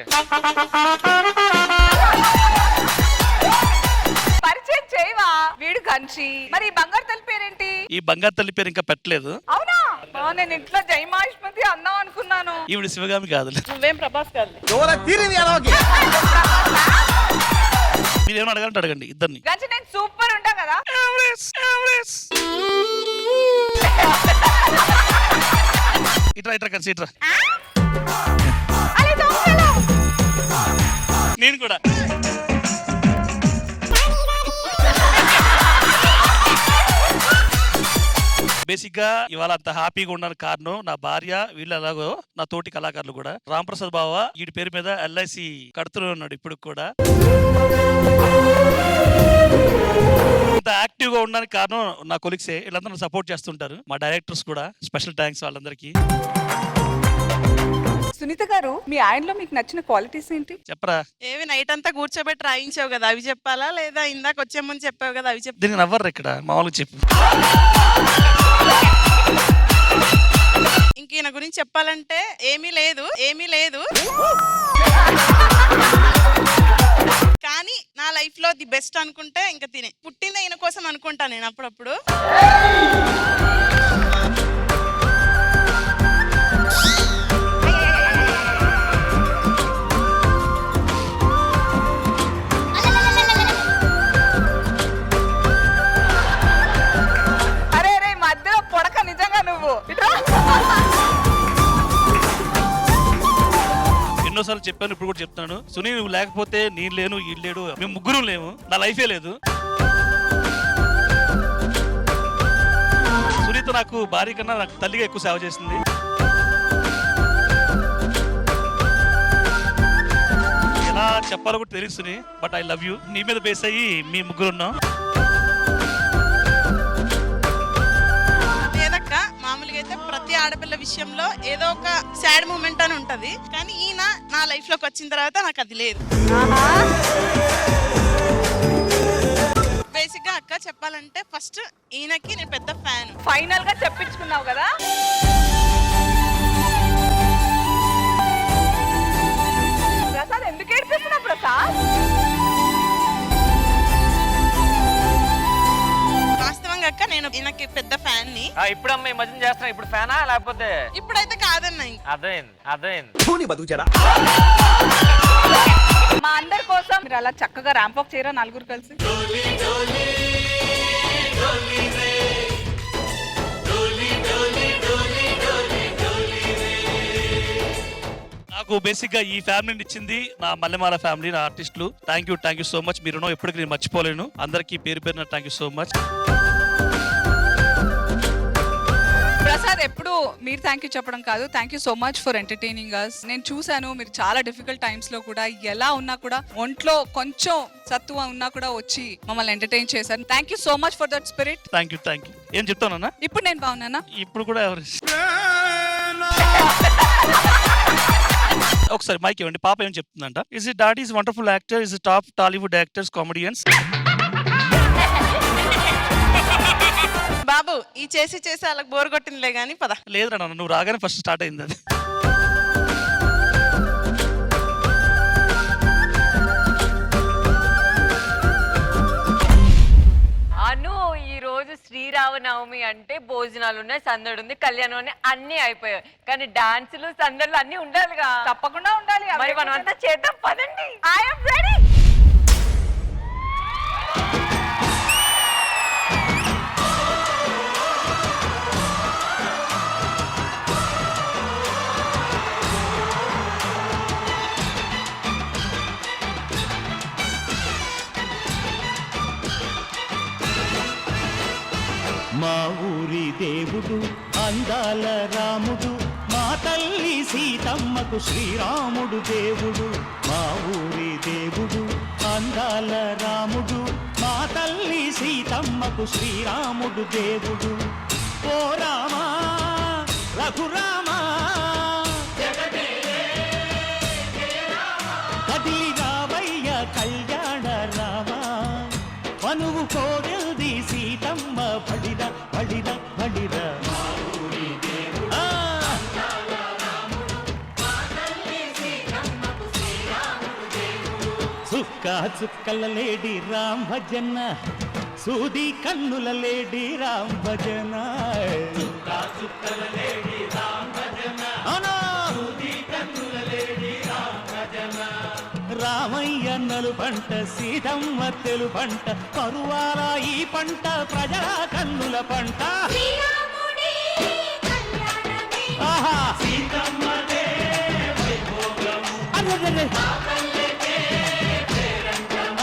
పరిచయం చేయవా? వీడు కంచి. మరి ఈ బంగారు తల్లి పేరేంటి? ఈ బంగారు తల్లి పేరు ఇంకా పెట్టలేదు. అవునా? నేను ఇంట్లో జయమాష్మతి అన్నాం అనుకున్నాను. ఈవిడ శివగామి కాదు. నువ్వేం ప్రభాస్ కాదు. మీరేమో అడగాలంటే అడగండి ఇద్దరిని. గంచి నేను సూపర్ ఉంటా కదా. ఇట్రా ఇట్రా కలిసి ఇట్రా. అరే దొంగలు. నేను కూడా బేసిక్ గా ఇవాళ అంత హ్యాపీగా ఉండడానికి కారణం నా భార్య, వీళ్ళు ఎలాగో నా తోటి కళాకారులు కూడా. రాంప్రసాద్ బావ వీడి పేరు మీద ఎల్ఐసి కడుతూనే ఉన్నాడు ఇప్పుడు కూడా. ఇంత యాక్టివ్ గా ఉండడానికి కారణం నా కొలీగ్సే. వీళ్ళందరూ సపోర్ట్ చేస్తుంటారు, మా డైరెక్టర్స్ కూడా. స్పెషల్ థ్యాంక్స్ వాళ్ళందరికీ. సునీత గారు, మీ ఆయనలో మీకు నచ్చిన క్వాలిటీస్ ఏంటి? చెప్పరా. ఏవి నైట్ అంతా కూర్చోబెట్టి రాయించావు కదా, అవి చెప్పాలా లేదా ఇందాక వచ్చే ముందు చెప్పావు కదా అవి చెప్పు. దీనికి నవ్వరు ఇక్కడ, మామూలుగా చెప్పు. ఇంక ఈయన గురించి చెప్పాలంటే ఏమీ లేదు కానీ నా లైఫ్ లో ది బెస్ట్ అనుకుంటే ఇంకా తినే పుట్టింది ఈయన కోసం అనుకుంటా నేను అప్పుడప్పుడు. అరే రే మధ్యలో పొడక నిజంగా నువ్వు. ఎన్నోసార్లు చెప్పాను, ఇప్పుడు కూడా చెప్తాను. సునీ నువ్వు లేకపోతే నేను లేను, వీళ్ళు లేడు, మేము ముగ్గురు లేము, నా లైఫే లేదు. సునీత నాకు భార్య కన్నా నాకు తల్లిగా ఎక్కువ సేవ చేసింది. ఎలా చెప్పాలో కూడా తెలియదు Suni, but I love you. నీ మీద బేస్ అయ్యి మీ ముగ్గురు ఉన్నాం. మామూలుగా అయితే ప్రతి ఆడపిల్ల విషయంలో ఏదో ఒక సాడ్ మూమెంట్ అని ఉంటది, కానీ ఈయన నా లైఫ్ లోకి వచ్చిన తర్వాత నాకు అది లేదు. బేసిక్ గా అక్క చెప్పాలంటే ఫస్ట్ ఈయనకి నేను పెద్ద ఫ్యాన్. ఫైనల్ గా చెప్పించుకున్నావు కదా. ప్రసాద్ ఎందుకు ఏడిపిస్తున్నావు ప్రసాద్? వాస్తవంగా అక్క నేను ఈయనకి పెద్ద ఫ్యాన్ ని. ఇప్పుడు అమ్మ ఈ మధ్యన చేస్తున్నా, ఇప్పుడు ఫ్యానా లేకపోతే? ఇప్పుడైతే కాదన్న. అదేంది మా అందరి కోసం మీరు అలా చక్కగా ర్యాంప్ వాక్ చేయరా నలుగురు కలిసి? నాకు బేసిక్ గా ఈ ఫ్యామిలీని ఇచ్చింది నా మల్లెమాల ఫ్యామిలీ, నా ఆర్టిస్టులు. Thank you so much. మీరు ఎప్పటికీ నేను మర్చిపోలేను. అందరికీ పేరు పేరున thank you so much. Prasad ఎప్పుడు మీరు థ్యాంక్ యూ చెప్పడం కాదు, thank you so much for entertaining us. నేను చూశాను మీరు చాలా డిఫికల్ట్ టైమ్స్ లో కూడా ఎలా ఉన్నా కూడా ఒంట్లో కొంచెం సత్తువ ఉన్నా కూడా వచ్చి మమ్మల్ని ఎంటర్టైన్ చేశారు. Thank you so much for that spirit. Thank you. ఏం చెప్తానన్నా? ఇప్పుడు నేను బాగున్నానా? ఇప్పుడు కూడా ఎవరు ఒకసారి మైక్ ఇవ్వండి. పాప ఏం చెప్తుందంట? Is it daddy is wonderful actor, is top Tollywood actors, comedians. బాబు ఈ చేసి వాళ్ళకి బోర్ కొట్టిందిలే గానీ పద. లేదురా నాన్న, నువ్వు రాగానే ఫస్ట్ స్టార్ట్ అయింది అది. అను ఈ రోజు శ్రీరామనవమి అంటే భోజనాలు ఉన్నాయి, సందడి ఉంది, కళ్యాణం ఉన్నాయి, అన్ని అయిపోయాయి. కానీ డాన్సులు సందడులు అన్ని ఉండాలిగా. తప్పకుండా ఉండాలి. మరి మనం అంతా చేద్దాం పదండి. I am ready. మా ఊరి దేవుడు అందాల రాముడు, మా తల్లి సీతమ్మకు శ్రీరాముడు దేవుడు. మా ఊరి దేవుడు అందాల రాముడు, మా తల్లి సీతమ్మకు శ్రీరాముడు దేవుడు. ఓ రామా రఘురామా కదిలి రావయ్య కళ్యాణ రామా, మనువు కోరింది సీతమ్మ బడిరా బడిరా బడిరా. చుక్క చుక్కల లేడి రామ్ భజన, సూది కన్నుల లేడి రామ్ భజన. రామయ్య నలు పంట, సీతమ్మ తెలు పంట, పరువాల ఈ పంట ప్రజల కన్నుల పంట. ఆహా సీతమ్మదే వైభోగం,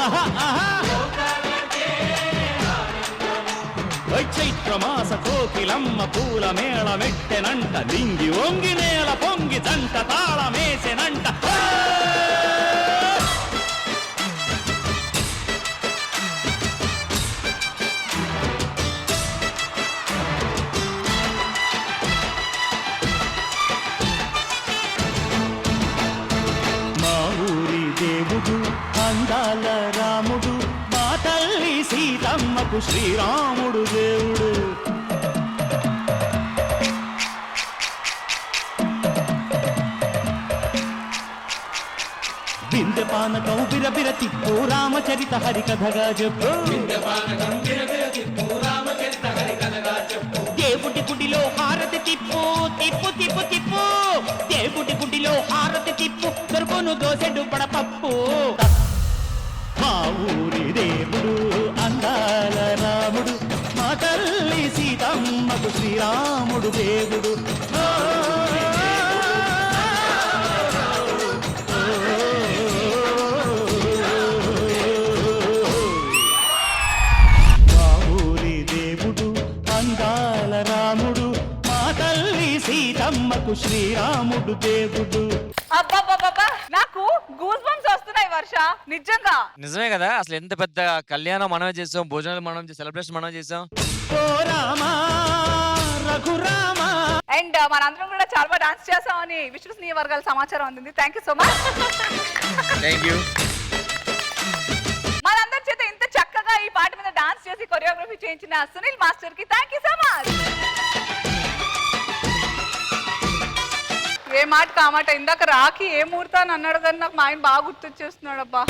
ఆహా ఆహా చైత్రమాస కోకిలమ్మ పూల మేళ మెట్టెనంట దింగి వంగి నేల పొంగి జంట తాళమేసెనంట మా ఊరి దేవుడు అందాల రాముడు మా తల్లి సీతమ్మకు శ్రీరాముడు దేవుడు బిందె పానకం బిరబిర తిప్పు రామచరిత హరికథగా చెప్పు దేవుడి గుడిలో హారతి తిప్పు తిప్పు తిప్పు తిప్పు దేవుడి గుడిలో హారతి తిప్పు దొరుకును దోసెడు పడపప్పు మా ఊరి దేవుడు అందాల రాముడు మా తల్లి సీతమ్మకు శ్రీరాముడు దేవుడు మా ఊరి దేవుడు అందాల రాముడు మా తల్లి సీతమ్మకు శ్రీరాముడు దేవుడు. అబ్బబ్బబ్బబ్బా నాకు గూస్ బంప్స్ వస్తున్నాయి వర్ష నిజంగా. నిజమే కదా, అసలు ఎంత పెద్ద కళ్యాణం మనమే చేసాం, భోజనాలు మనం సెలబ్రేషన్ మనం చేసాం. అండ్ మనందరం కూడా చాలా బాగా డాన్స్ చేసామని విశ్వసనీయ వర్గాల సమాచారం అందింది. Thank you so much. Thank you. మనందరి చేత ఇంత చక్కగా ఈ పాట మీద డాన్స్ చేసి కొరియోగ్రఫీ చేయించిన సునీల్ మాస్టర్ కి థ్యాంక్ యూ సో మచ్. ఏ మాట కామాట ఇందాక రాఖీ ఏ ముహూర్తా అని అన్నాడు కానీ నాకు మా ఆయన బాగా గుర్తొచ్చేస్తున్నాడు. అబ్బా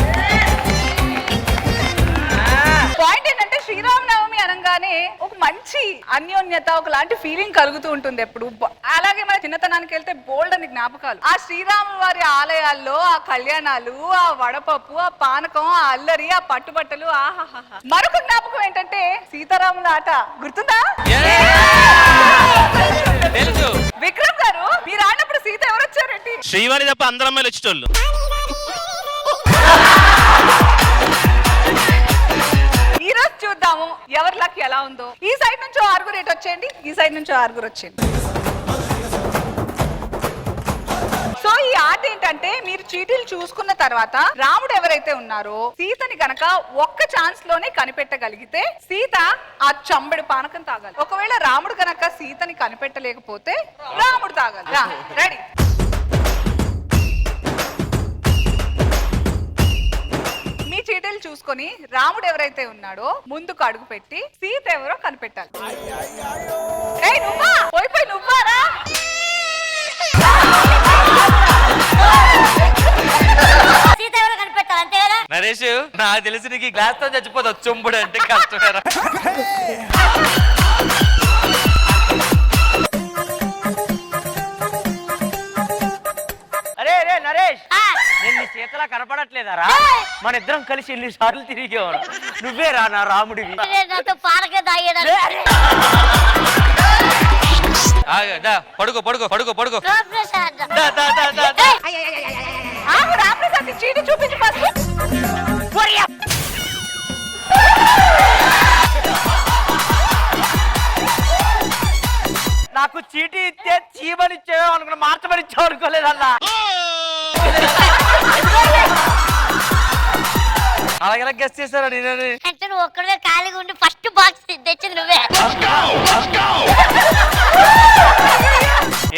పాయింట్ ఏంటంటే శ్రీరామనవమి అనగానే ఒక మంచి అన్యోన్యత ఒకలాంటి ఫీలింగ్ కలుగుతూ ఉంటుంది ఎప్పుడు. అలాగే మన చిన్నతనానికి వెళ్తే బోల్డ్ అని జ్ఞాపకాలు. ఆ శ్రీరాముల వారి ఆలయాల్లో ఆ కళ్యాణాలు, ఆ వడపప్పు, ఆ పానకం, ఆ అల్లరి, ఆ పట్టుబట్టలు, ఆహాహా. మరొక జ్ఞాపకం ఏంటంటే సీతారాముల ఆట గుర్తుందా? విక్రమ్ గారు మీరు ఆడినప్పుడు సీత ఎవరు వచ్చారండి? శ్రీవారి తప్ప అందరు అమ్మాయిలు వచ్చేటోళ్ళు. ఈ రోజు చూద్దాము ఎవరి లక్ ఎలా ఉందో. ఈ సైడ్ నుంచి ఆరుగురు రేట్ వచ్చేయండి, ఈ సైడ్ నుంచి ఆరుగురు వచ్చేయండి. సో ఈ ఆట ఏంటంటే మీరు చీటీలు చూసుకున్న తర్వాత రాముడు ఎవరైతే ఉన్నారో సీతని గనక ఒక్క ఛాన్స్ లోనే కనిపెట్టగలిగితే సీత ఆ చంబెడు పానకం తాగాలి. ఒకవేళ రాముడు గనక సీతని కనిపెట్టలేకపోతే రాముడు తాగాలి. రెడీ? మీ చీటీలు చూసుకొని రాముడు ఎవరైతే ఉన్నాడో ముందుకు అడుగు పెట్టి సీత ఎవరో కనిపెట్టాలి. పోయి నువ్వారా? సీత ఎవరో కనిపెట్టాలి అంతే కదా. నరేష్ నాకు తెలిసి నీకు గ్లాస్ తో చచ్చిపోతావు, చొంబుడు అంటే కష్టమేరా. అరే అరే నరేష్, నేను నీ చేతలా కనపడట్లేదారా? మన ఇద్దరం కలిసి ఎన్ని సార్లు తిరిగేవాడు. నువ్వేరా నా రాముడివి. నాతో పానకే తాగేదా? పడుకో పడుకో పడుకో పడుకో. రామప్రసాద్ చీటీ చూపించు ఫస్ట్. నాకు చీటీ ఇస్తే చీమని ఇచ్చేవో అనుకున్నా, మార్చమని ఇచ్చావు అనుకోలేదన్నా. అలాగే గెస్ట్ చేశారా నేనని? అంటే నువ్వు ఒక్కడే ఖాళీగా ఉండి ఫస్ట్ బాక్స్ తెచ్చింది నువ్వే.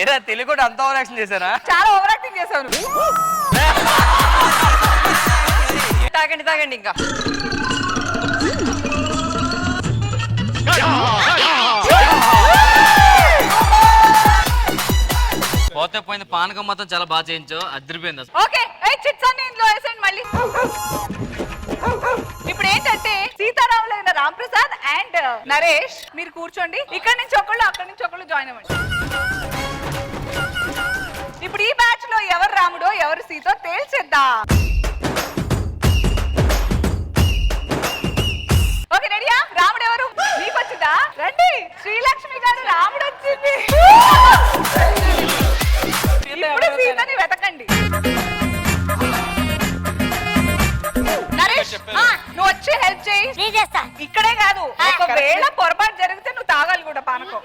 ఏరా తెలుగు అంత ఓవర్ యాక్షన్ చేశారా? చాలా ఓవర్ యాక్టింగ్ చేసావు నువ్వు. తాగండి తాగండి ఇంకా. పోతే పోయింది, పానకం మొత్తం చాలా బాగా చేయించావు, అదిరిపోయింది అసలు. ఓకే చిట్స్ అన్ని ఇందులో వేసండి మళ్ళీ. ఇప్పుడు ఏంటంటే సీతారాములైన రామప్రసాద్ అండ్ నరేష్ మీరు కూర్చోండి. ఇక్కడ నుంచి ఒకళ్ళు అక్కడి నుంచి ఒకళ్ళు జాయిన్ అవ్వండి. ఇప్పుడు ఈ బ్యాచ్ లో ఎవరు రాముడో ఎవరు సీతో తేల్చేద్దాం. ఓకే రెడీయా? రాముడు ఎవరు మీకు వచ్చిందా? రండి, శ్రీలక్ష్మి గారు రాముడు వచ్చింది. ఇప్పుడు సీతని వెతకండి. నరేష్ నువ్వు నువ్వు వచ్చి హెల్ప్ చేయి. నేను చేస్తా. ఇక్కడే కాదు, ఒకవేళ పొరపాటు జరిగితే నువ్వు తాగాలి కూడా పానకం.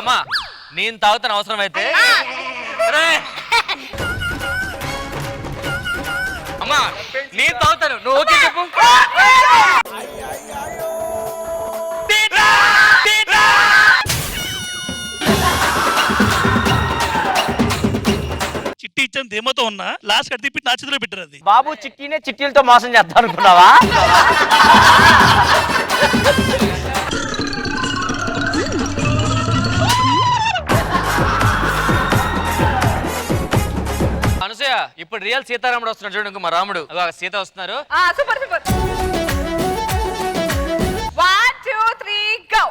అమ్మా నేను తాగుతాను అవసరం అయితే. అమ్మా నేను తాగుతాను, నువ్వు ఓకే చెప్పు. చిట్టి ఇచ్చాను ధీమతో ఉన్నా లాస్ట్ కట్టి తిప్పి నా చేతిలో పెట్టారు అది. బాబు చిట్టినే చిట్టీలతో మోసం చేద్దాం అనుకున్నావా? అనసూయ ఇప్పుడు రియల్ సీతారాముడు వస్తున్నాడు చూడండి, మా రాముడు. సీత వస్తున్నారు. Super super. 1 2 3 గో.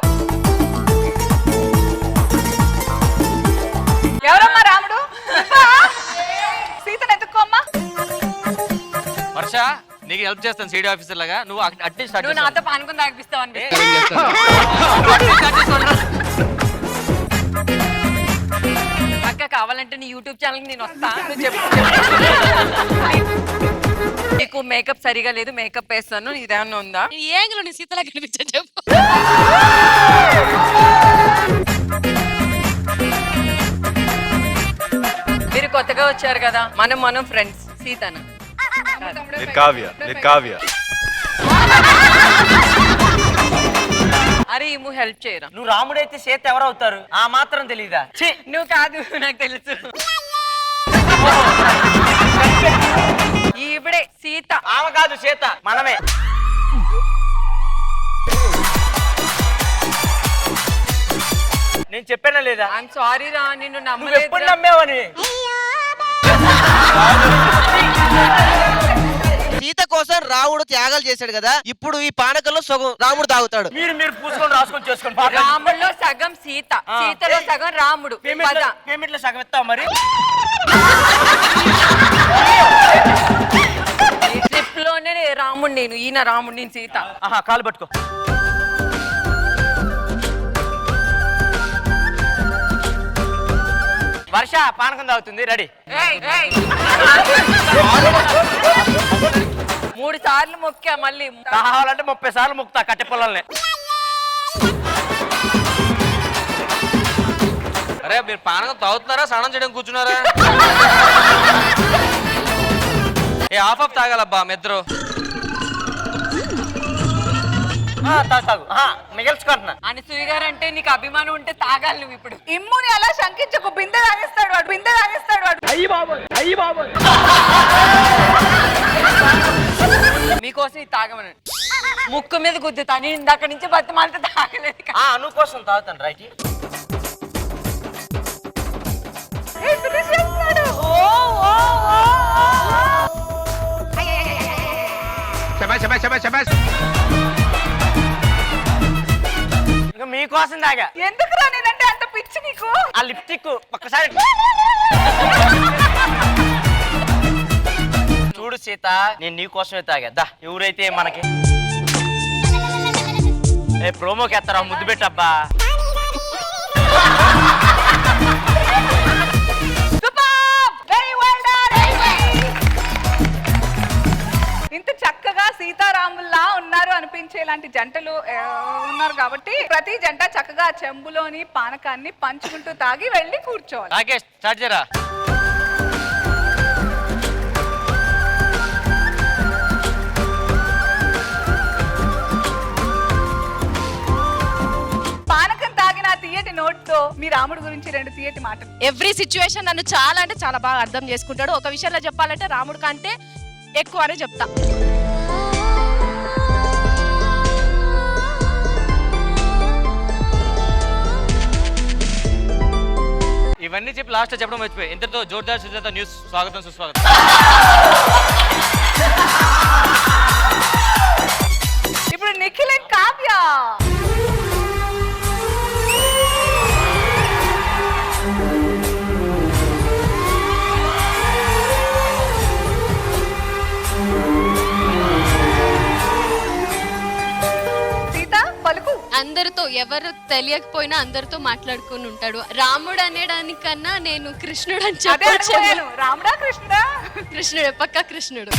ఎవరమ్మా రాముడు? సీతను ఎత్తుకోమ్మా. వర్ష నీకు హెల్ప్ చేస్తాను సిడి ఆఫీసర్ లాగా, నువ్వు అట్నే స్టార్ట్ నువ్వు నాతో పానుకుని తాగిపిస్తావు అని అక్క. కావాలంటే నీ యూట్యూబ్ ఛానల్ నేను వస్తా, నువ్వు చెప్పు. నీకు మేకప్ సరిగా లేదు, మేకప్ వేస్తాను. ఇదేమన్నా ఉందా? ఏ యాంగిల్ నీ సీతలా కనిపించా చెప్పు. మీరు కొత్తగా వచ్చారు కదా, మనం ఫ్రెండ్స్. సీతను కావ్య అరే ఈము హెల్ప్ చేయరా? నువ్వు రాముడైతే సీత ఎవరవుతారు ఆ మాత్రం తెలీదా? నువ్వు కాదు, నాకు తెలుసు. ఈవిడే సీత. ఆమె కాదు సీత, మనమే. నేను చెప్పానా లేదా? ఐఎమ్ సారీ రా, నిన్ను నువ్వు ఎప్పుడు నమ్మేవని. సీత కోసం రాముడు త్యాగాలు చేశాడు కదా, ఇప్పుడు ఈ పానకంలో సగం రాముడు తాగుతాడు. మీరు పూసుకొని రాసుకొని చేసుకోండి. రాముడిలో సగం సీత, సీతలో సగం రాముడు. పేమెంట్ లో సగం ఇస్తావు మరి. ఈ ట్రిప్ లోనే రాముడు నేను, ఈయన రాముడు, నేను సీత. ఆహా కాలు పట్టుకో. వర్ష పానకం తాగుతుంది, రెడీ. 3 సార్లు మొక్కా, మళ్ళీ కావాలంటే 30 సార్లు మొక్కుతా కట్టె పొలాలనే. అరే మీరు పానకం తాగుతున్నారా, స్నానం చేయడం కూర్చున్నారా? ఏ ఆఫ్ తాగాలబ్బా మీ ఇద్దరు. తాగు మిగల్చుకుంటున్నా. అనసూయ గారు అంటే నీకు అభిమానం ఉంటే తాగాలి నువ్వు ఇప్పుడు. ఇమ్ముని అలా శంకించకు, బిందె తాగిస్తాడు వాడు, బిందె తాగిస్తాడు వాడు. మీకోసం ఇది తాగమనండి. ముక్కు మీద గుద్దుతా, నేను ఇందాక నుంచి బతిమాలతో తాగలేదు. నువ్వు కోసం తాగుతాను రైట్. ఇంకా మీకోసం తాగా. ఎందుకు రా నేనంటే అంత పిచ్చి నీకు? ఆ లిప్స్టిక్ ఒక్కసారి చూడు సీత, నేను నీ కోసమే తాగా. దా ఎవరైతే మనకి ప్రోమోకి ఎత్తారా, ముద్దు పెట్టబ్బా. ఇంత చక్కగా సీతారాముల్లా ఉన్నారు అనిపించేలాంటి జంటలు ఉన్నారు కాబట్టి ప్రతి జంట చక్కగా చెంబులోని పానకాన్ని పంచుకుంటూ తాగి వెళ్ళి కూర్చోవాలి. రాకేష్ స్టార్ట్ చేయరా. పానకం తాగిన తీయటి నోట్తో మీ రాముడు గురించి 2 తీయటి మాటలు. ఎవ్రీ సిచ్యువేషన్ నన్ను చాలా అంటే చాలా బాగా అర్థం చేసుకుంటాడు. ఒక విషయంలో చెప్పాలంటే రాముడు కంటే ఎక్కువ అనే చెప్తా. ఇవన్నీ చెప్పి లాస్ట్ చెప్పడం మర్చిపోయి. ఇంతతో జోర్దార్ సుజాత న్యూస్ స్వాగతం సుస్వాగతం. ఇప్పుడు నిఖిల్ అండ్ కావ్య. సీత పలుకు. అందరితో ఎవరు తెలియకపోయినా అందరితో మాట్లాడుకొని ఉంటాడు. రాముడు అనేదానికన్నా నేను కృష్ణుడు అని అదే చెప్పొచ్చు. అనుకోలేను. రాముడా కృష్ణుడా? కృష్ణుడు, పక్కా కృష్ణుడు.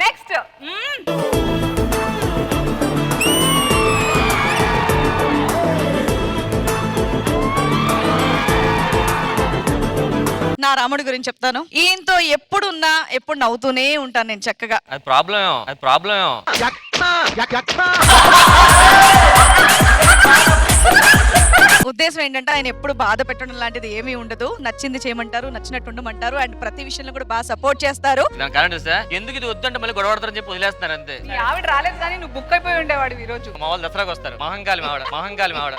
నెక్స్ట్ నా రాముడి గురించి చెప్తాను. ఈయనతో ఎప్పుడున్నా ఎప్పుడు నవ్వుతూనే ఉంటాను నేను చక్కగా. అది ప్రాబ్లం. ఉద్దేశం ఏంటంటే ఆయన ఎప్పుడు బాధ పెట్టడం లాంటిది ఏమీ ఉండదు. నచ్చింది చేయమంటారు, నచ్చినట్టు ఉండమంటారు, అండ్ ప్రతి విషయంలో కూడా బాగా సపోర్ట్ చేస్తారు. ఎందుకు ఇది వద్దంటే మళ్ళీ గొడవడతారని చెప్పి వదిలేస్తున్నారు అంతే. మీ ఆవిడ రాలేదు కానీ నువ్వు బుక్ అయిపోయి ఉండేవాడు ఈ రోజు. మా వాళ్ళు దసరాకు వస్తారు. మహంకాళి మావిడ.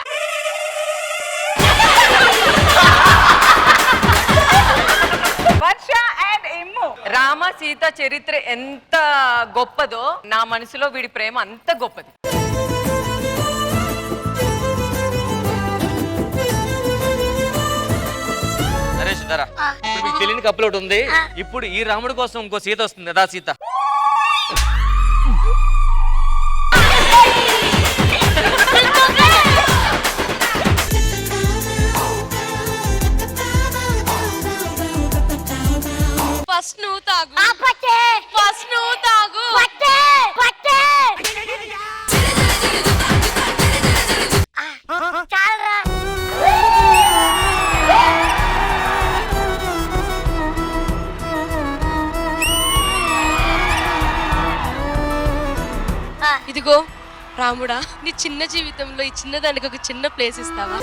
వర్ష అండ్ ఎమ్ము. రామ సీత చరిత్ర ఎంత గొప్పదో నా మనసులో వీడి ప్రేమ అంత గొప్పది. నరేష్ ధర ఇప్పుడు మీకు తెలియని కప్పులు ఒకటి ఉంది. ఇప్పుడు ఈ రాముడి కోసం ఇంకో సీత వస్తుంది కదా, సీత. ఫస్ట్ నువ్వు తాగు. ఫస్ట్ నువ్వు తాగు. ఇదిగో రాముడా, నీ చిన్న జీవితంలో ఈ చిన్నదానికి ఒక చిన్న ప్లేస్ ఇస్తావా?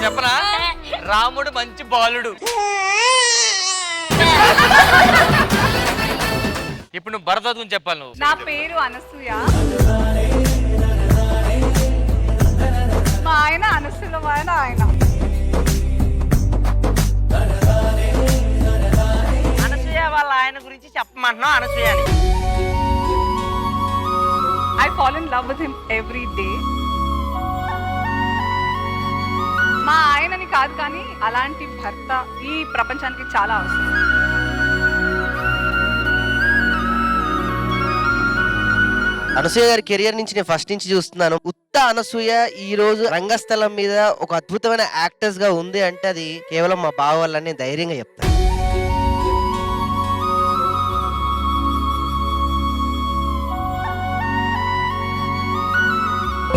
చెప్పనా, రాముడు మంచి బాలుడు. ఇప్పుడు నువ్వు భరత గురించి చెప్పాలి. నువ్వు నా పేరు అనసూయ. మా ఆయన అనసూయమైన ఆయన. అనసూయ వాళ్ళ ఆయన గురించి చెప్పమంటున్నావు. అనసూయని I fall in love with him every day. మా ఆయనని కాదు కానీ అలాంటి భర్త ఈ ప్రపంచానికి చాలా అవసరం. అనసూయ గారి కెరియర్ నుంచి నేను ఫస్ట్ నుంచి చూస్తున్నాను. ఉత్త అనసూయ ఈ రోజు రంగస్థలం మీద ఒక అద్భుతమైన యాక్టర్స్ గా ఉంది అంటే అది కేవలం మా బావ వల్ల నేను ధైర్యంగా చెప్తాను.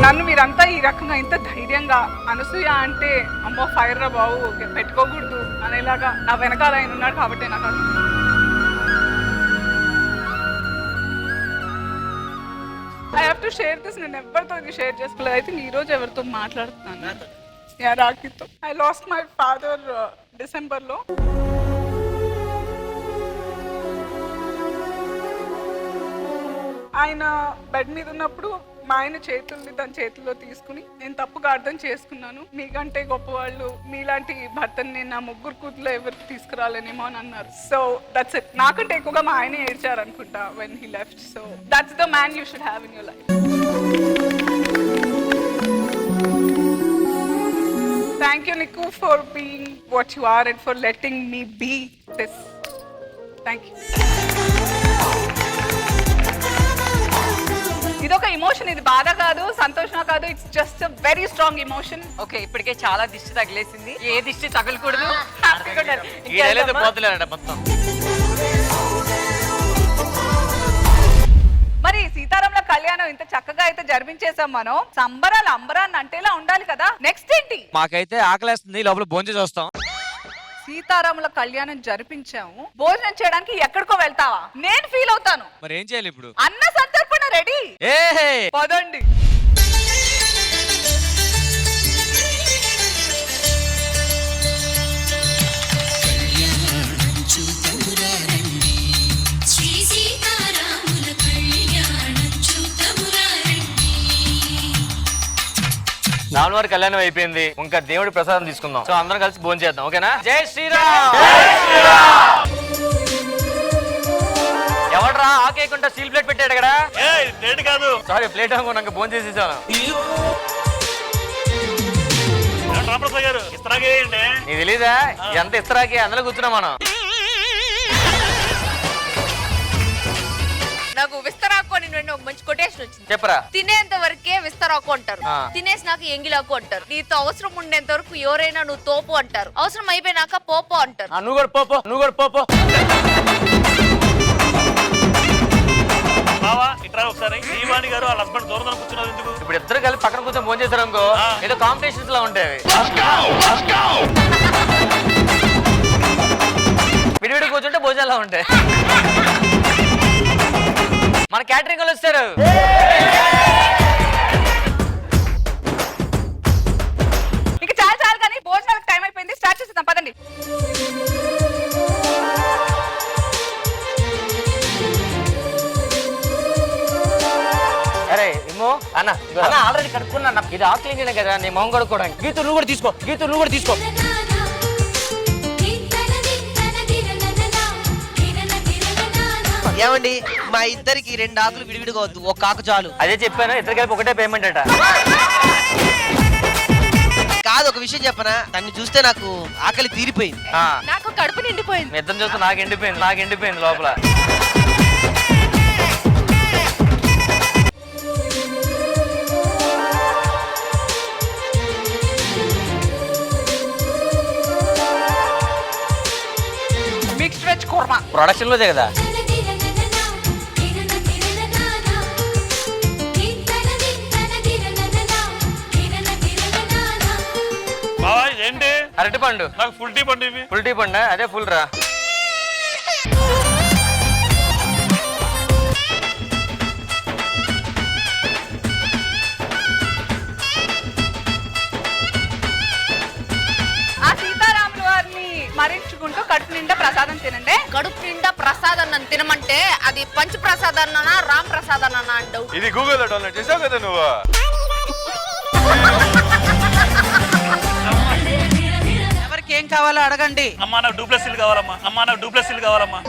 నన్ను మీరంతా ఈ రకంగా ఇంత ధైర్యంగా అనసూయ అంటే అమ్మో ఫైర్ రా బాబు పెట్టుకోకూడదు అనేలాగా నా వెనకాల ఆయన ఉన్నాడు కాబట్టి నాకు I have to share this. నేను ఎవరితో ఇది షేర్ చేసుకోలేదు. అయితే ఈ రోజు ఎవరితో మాట్లాడుతున్నాను, రాఖీతో. ఐ లాస్ట్ మై ఫాదర్ డిసెంబర్లో. ఆయన బెడ్ మీద ఉన్నప్పుడు మా ఆయన తన చేతుల్లో తీసుకుని నేను తప్పుగా అర్థం చేసుకున్నాను, మీకంటే గొప్పవాళ్ళు మీలాంటి భర్తని నేను నా ముగ్గురు కూతురు ఎవరికి తీసుకురాలేనేమో అని అన్నారు. So that's it. నాకంటే ఎక్కువగా మా ఆయన ఏడ్చారు అనుకుంటా when he left. So that's the man you should have in your life. Thank you Nikku for being what you are and for letting me be this. Thank you. ఇదొక ఇమోషన్. ఇది బాధ కాదు, సంతోషం కాదు. It's just a very strong emotion. Okay, ఇప్పటికే చాలా దిష్టి తగిలేసింది. ఏ దిష్టి తగలకూడదు. మొత్తం. మరి సీతారాముల కళ్యాణం ఇంత చక్కగా అయితే జరిపించేసాం మనం. సంబరాలు అంబరాన్ని అంటేలా ఉండాలి కదా. నెక్స్ట్ ఏంటి? మాకైతే ఆకలేస్తుంది, లోపల భోజనం చూస్తాం. సీతారాముల కళ్యాణం జరిపించాము, భోజనం చేయడానికి ఎక్కడికో వెళ్తావా? నేను ఫీల్ అవుతాను. మరి ఏం చేయాలి ఇప్పుడు? అన్న సంతర్పణ రెడీ. పదండి. రాముల వారి కళ్యాణం అయిపోయింది, ఇంకా దేవుడి ప్రసాదం తీసుకుందాం. సో అందరం కలిసి భోజనం చేద్దాం, ఓకేనా? జై శ్రీరామ్. ఎవడరా ఆకేయకుండా స్టీల్ ప్లేట్ పెట్టాడు కదా? ప్లేట్ కాదు, సారీ ప్లేట్ అనుకున్నాక భోజనం చేసేసాను. రామప్రసాద్ గారు ఇస్తరాగే నీకు తెలీదా ఎంత ఇస్తరాకి అందులో కూర్చున్నాం మనం. నాకు విస్తరాకు అని ఒక మంచి కొటేషన్ వచ్చింది. చెప్పరా. తినేంత వరకే విస్తరాకు అంటారు, తినేసినాక ఎంగిలాకు అంటారు, నీతో అవసరం ఉండేంత వరకు ఎవరైనా నువ్వు తోపు అంటారు, అవసరం అయిపోయినాక పోపో అంటారు. నువ్వు కూడా పోపో, నువ్వు కూడా పోపో. బావా ఇట్రా ఒకసారి. శ్రీవాణి గారు వాళ్ళ హస్బెండ్ దూరం కూర్చున్నారు ఎందుకు? ఇప్పుడు ఇద్దరు కలిపి పక్కన కూర్చొని ఫోన్ చేశారు అనుకో, ఏదో కాంపిటీషన్స్ లా ఉంటాయి. విడివిడి కూర్చుంటే భోజనాలు ఉంటాయి. మన క్యాటరింగ్ వాళ్ళు వస్తారు. ఇక చాలు చాలు కానీ భోజనాలకు టైం అయిపోయింది, స్టార్ట్ చేసేద్దాం పదండి. అరే ఇమ్మో అన్న ఆల్రెడీ కడుక్కున్నా. ఇది ఆక్లీన్ కదా, నీ మొహం కడుక్కోవడానికి. గీత నువ్వు కూడా తీసుకో, గీత నువ్వు కూడా తీసుకో. ఏమండి మా ఇద్దరికి 2 ఆకులు విడివిడిగా వద్దు, ఒక ఆకు చాలు. అదే చెప్పాను, ఇద్దరు కలిపి ఒకటే పేమెంట్ అట. కాదు, ఒక విషయం చెప్పనా, తన్ని చూస్తే నాకు ఆకలి తీరిపోయింది. నాకు కడుపు నిండిపోయింది. మీ ఇద్దరు చూస్తే నాకు ఎండిపోయింది లోపల. మిక్స్డ్ వెజ్ కుర్మా ప్రొడక్షన్ లోదే కదా. బావా ఏంటి? అరటి పండు. నాకు ఫుల్ టీ పండు ఇవి. ఫుల్ టీ పండు అదే ఫుల్ రా. ఆ సీతారాముల వారిని మరించుకుంటూ కడుపు నిండా ప్రసాదం తినండి. కడుపు నిండా ప్రసాదం నన్ను తినమంటే అది పంచ ప్రసాదన్నా రామ్ ప్రసాదన్నా అంటావు. ఇది గూగుల్లో డౌన్లోడ్ చేసావు కదా నువ్వు. ఎవరికి ఏం కావాలో అడగండి. అమ్మా నాకు డూప్లెస్ ఇల్లు కావాలమ్మా. అమ్మా నాకు డూప్లెస్ ఇల్లు కావాలమ్మా.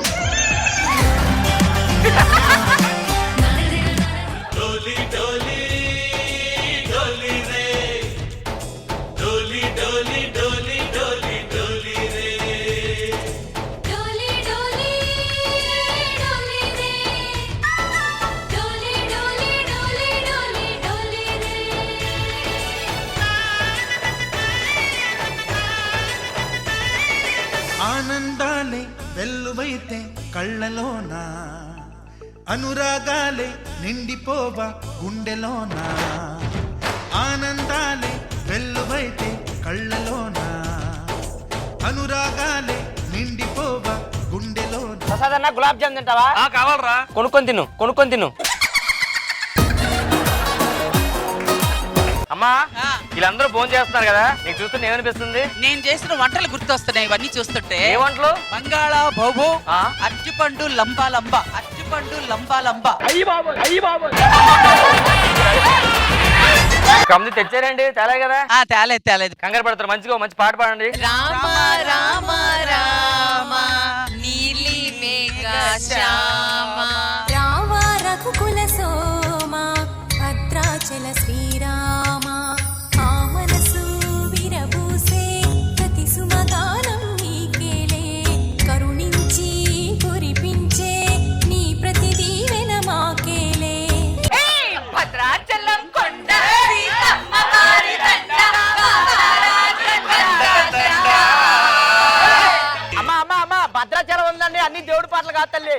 ఆనందాలే వెల్లువైతే కళ్ళలోన, అనురాగాలే నిండిపోవా గుండెలోన. ఆనందాలే వెల్లువైతే కళ్ళలోన, అనురాగాలే నిండిపోవా గుండెలోన. ప్రసాద్ అన్న గులాబ్ జామ్ తింటావా? కావాలరా. కొనుక్కొని తిను. అమ్మా వీళ్ళందరూ భోజనం చేస్తున్నారు కదా, నీకు చూస్తుంటే ఏమనిపిస్తుంది? నేను చేసిన వంటలు గుర్తొస్తున్నాయి ఇవన్నీ చూస్తుంటే. ఏ వంటలు? బంగాళా బోబో, అరటిపండు లంబా లంబా, అరటిపండు లంబా లంబా. కమ్మి తెచ్చారండి, తేలే కదా. తేలేదు. కంగారు పడతారు. మంచి పాట పాడండి. రామ రామ రామ నీలి మేఘ శ్యామ రామ రఘుకుల సోమ భద్రాచల శ్రీరామ ఆ మనసు విరబూసే ప్రతి సుమగానం నీకేలే కరుణించి కురిపించే నీ ప్రతి దీవెన మాకేలే. భద్రాచలం కొండ అమ్మా భద్రాచలం ఉందండి, అన్ని దేవుడి పాటలు కాదు తల్లి.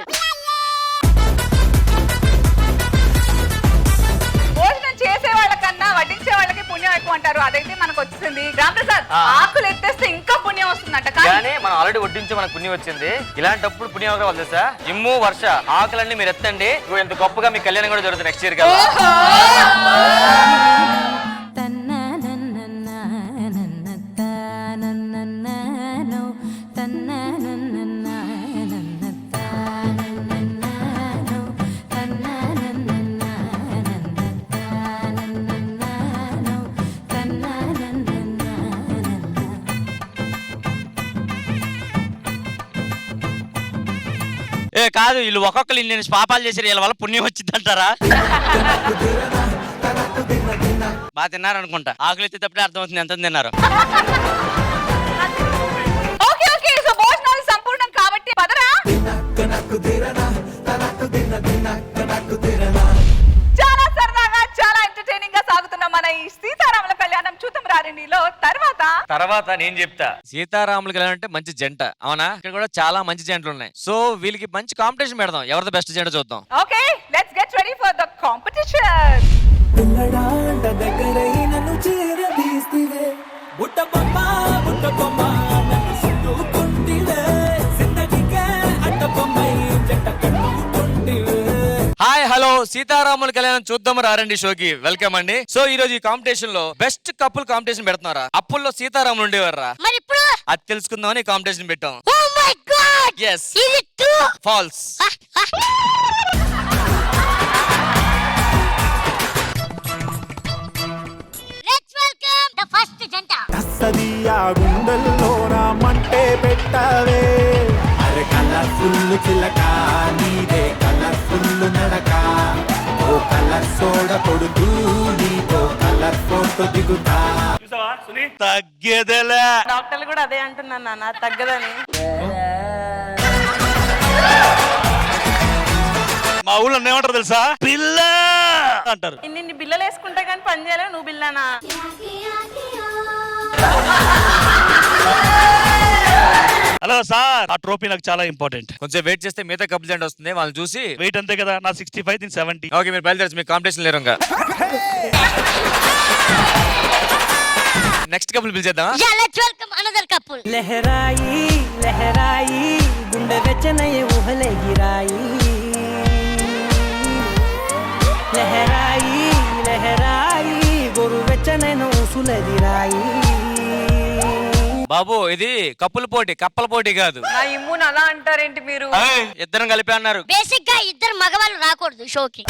భోజనం చేసే వాళ్ళకన్నా వడ్డించే వాళ్ళకి పుణ్యం ఎక్కువ అంటారు. అదైతే మనకు వచ్చింది. రామప్రసాద్ ఆకులు ఎత్తేస్తే ఇంకా పుణ్యం వస్తుందంట. కానీ మనం ఆల్రెడీ వడ్డించి మనకు పుణ్యం వచ్చింది. ఇలాంటప్పుడు పుణ్యం ఎవరు వాళ్ళు తెలుసా? ఇమ్ము వర్ష ఆకులన్నీ మీరు ఎత్తండి. ఇంత గొప్పగా మీ కళ్యాణం కూడా జరుగుతుంది నెక్స్ట్ ఇయర్ కదా. కాదు, వీళ్ళు ఒక్కొక్కరు ఇన్ని పాపాలు చేశారు, వీళ్ళ వల్ల పుణ్యం వచ్చిందంటారా? బాగా తిన్నారు అనుకుంటా. ఆకులు ఎత్తేటప్పుడే అర్థమవుతుంది ఎంత తిన్నారు. ఓకే ఓకే సో భోజనాలు సంపూర్ణం కాబట్టి పదరా. చాలా సరదాగా చాలా ఎంటర్టైనింగ్ గా సాగుతున్న మన ఈ సీతారాముల కళ్యాణం చూద్దాం రారండిలో తర్వాత నేను చెప్తా. సీతారాములు కళ్యాణం అంటే మంచి జంట, అవునా? ఇక్కడ కూడా చాలా మంచి జంటలు ఉన్నాయి. సో వీళ్ళకి మంచి కాంపిటీషన్ పెడదాం, ఎవరిది బెస్ట్ జంట చూద్దాం. Okay let's get ready for the competition. Hi hello, సీతారాముల కళ్యాణం చూద్దాం రారండి షోకి వెల్కమ్ అండి. సో ఈ రోజు ఈ కాంపిటీషన్ లో బెస్ట్ కపుల్ కాంపిటీషన్ పెడుతున్నారా? అప్పుల్లో సీతారాములు ఉండేవారా? మరి ఇప్పుడు అది తెలుసుకుందామని కాంపిటీషన్ పెట్టాం. ఓ మై గాడ్ yes ఇది true false. Let's welcome the first జంట. కసదియా గుండెల్లో రామంటే పెట్టవే అరే కలర్ఫుల్ చిలక నీదే కలర్ఫుల్ నడక ఓ కలర్ సోడ కొడుతూ నీతో కలర్ ఫోటో దిగుతా. తగ్గేదేలే. డాక్టర్లు కూడా అదే అంటున్నాను నాన్న, తగ్గదని. మా ఊళ్ళో ఏమంటారు తెలుసా? పిల్ల అంటారు. ఇన్ని బిల్లలు వేసుకుంటా కానీ పని చేయలేవు, నువ్వు బిల్లానా? హలో సార్, ఆ ట్రోఫీ నాకు చాలా ఇంపార్టెంట్. కొంచెం వెయిట్ చేస్తే మిగతా కపుల్ జంట వస్తుంది, వాళ్ళని చూసి. వెయిట్ అంతే కదా, నా 65 దీని 70. ఓకే మీరు బయలుదేరచ్చు, మీకు కాంపిటీషన్ లేరు ఇంకా. నెక్స్ట్ కపుల్ పిలిచేద్దాం. Yeah let's welcome another couple. లహరాయి లహరాయి గుండె వెచ్చనయ్యే ఊహలే గిరాయి లహరాయి లహరాయి గోరు వెచ్చనైన ఊసులదిరాయి. బాబు ఇది కప్పుల పోటీ, కప్పల పోటీ కాదు. నా ఇమ్ముని అలా అంటారేంటి మీరు? ఇద్దరం కలిపి అన్నారు. బేసిక్ గా ఇద్దరు మగవాళ్ళు రాకూడదు షోకి.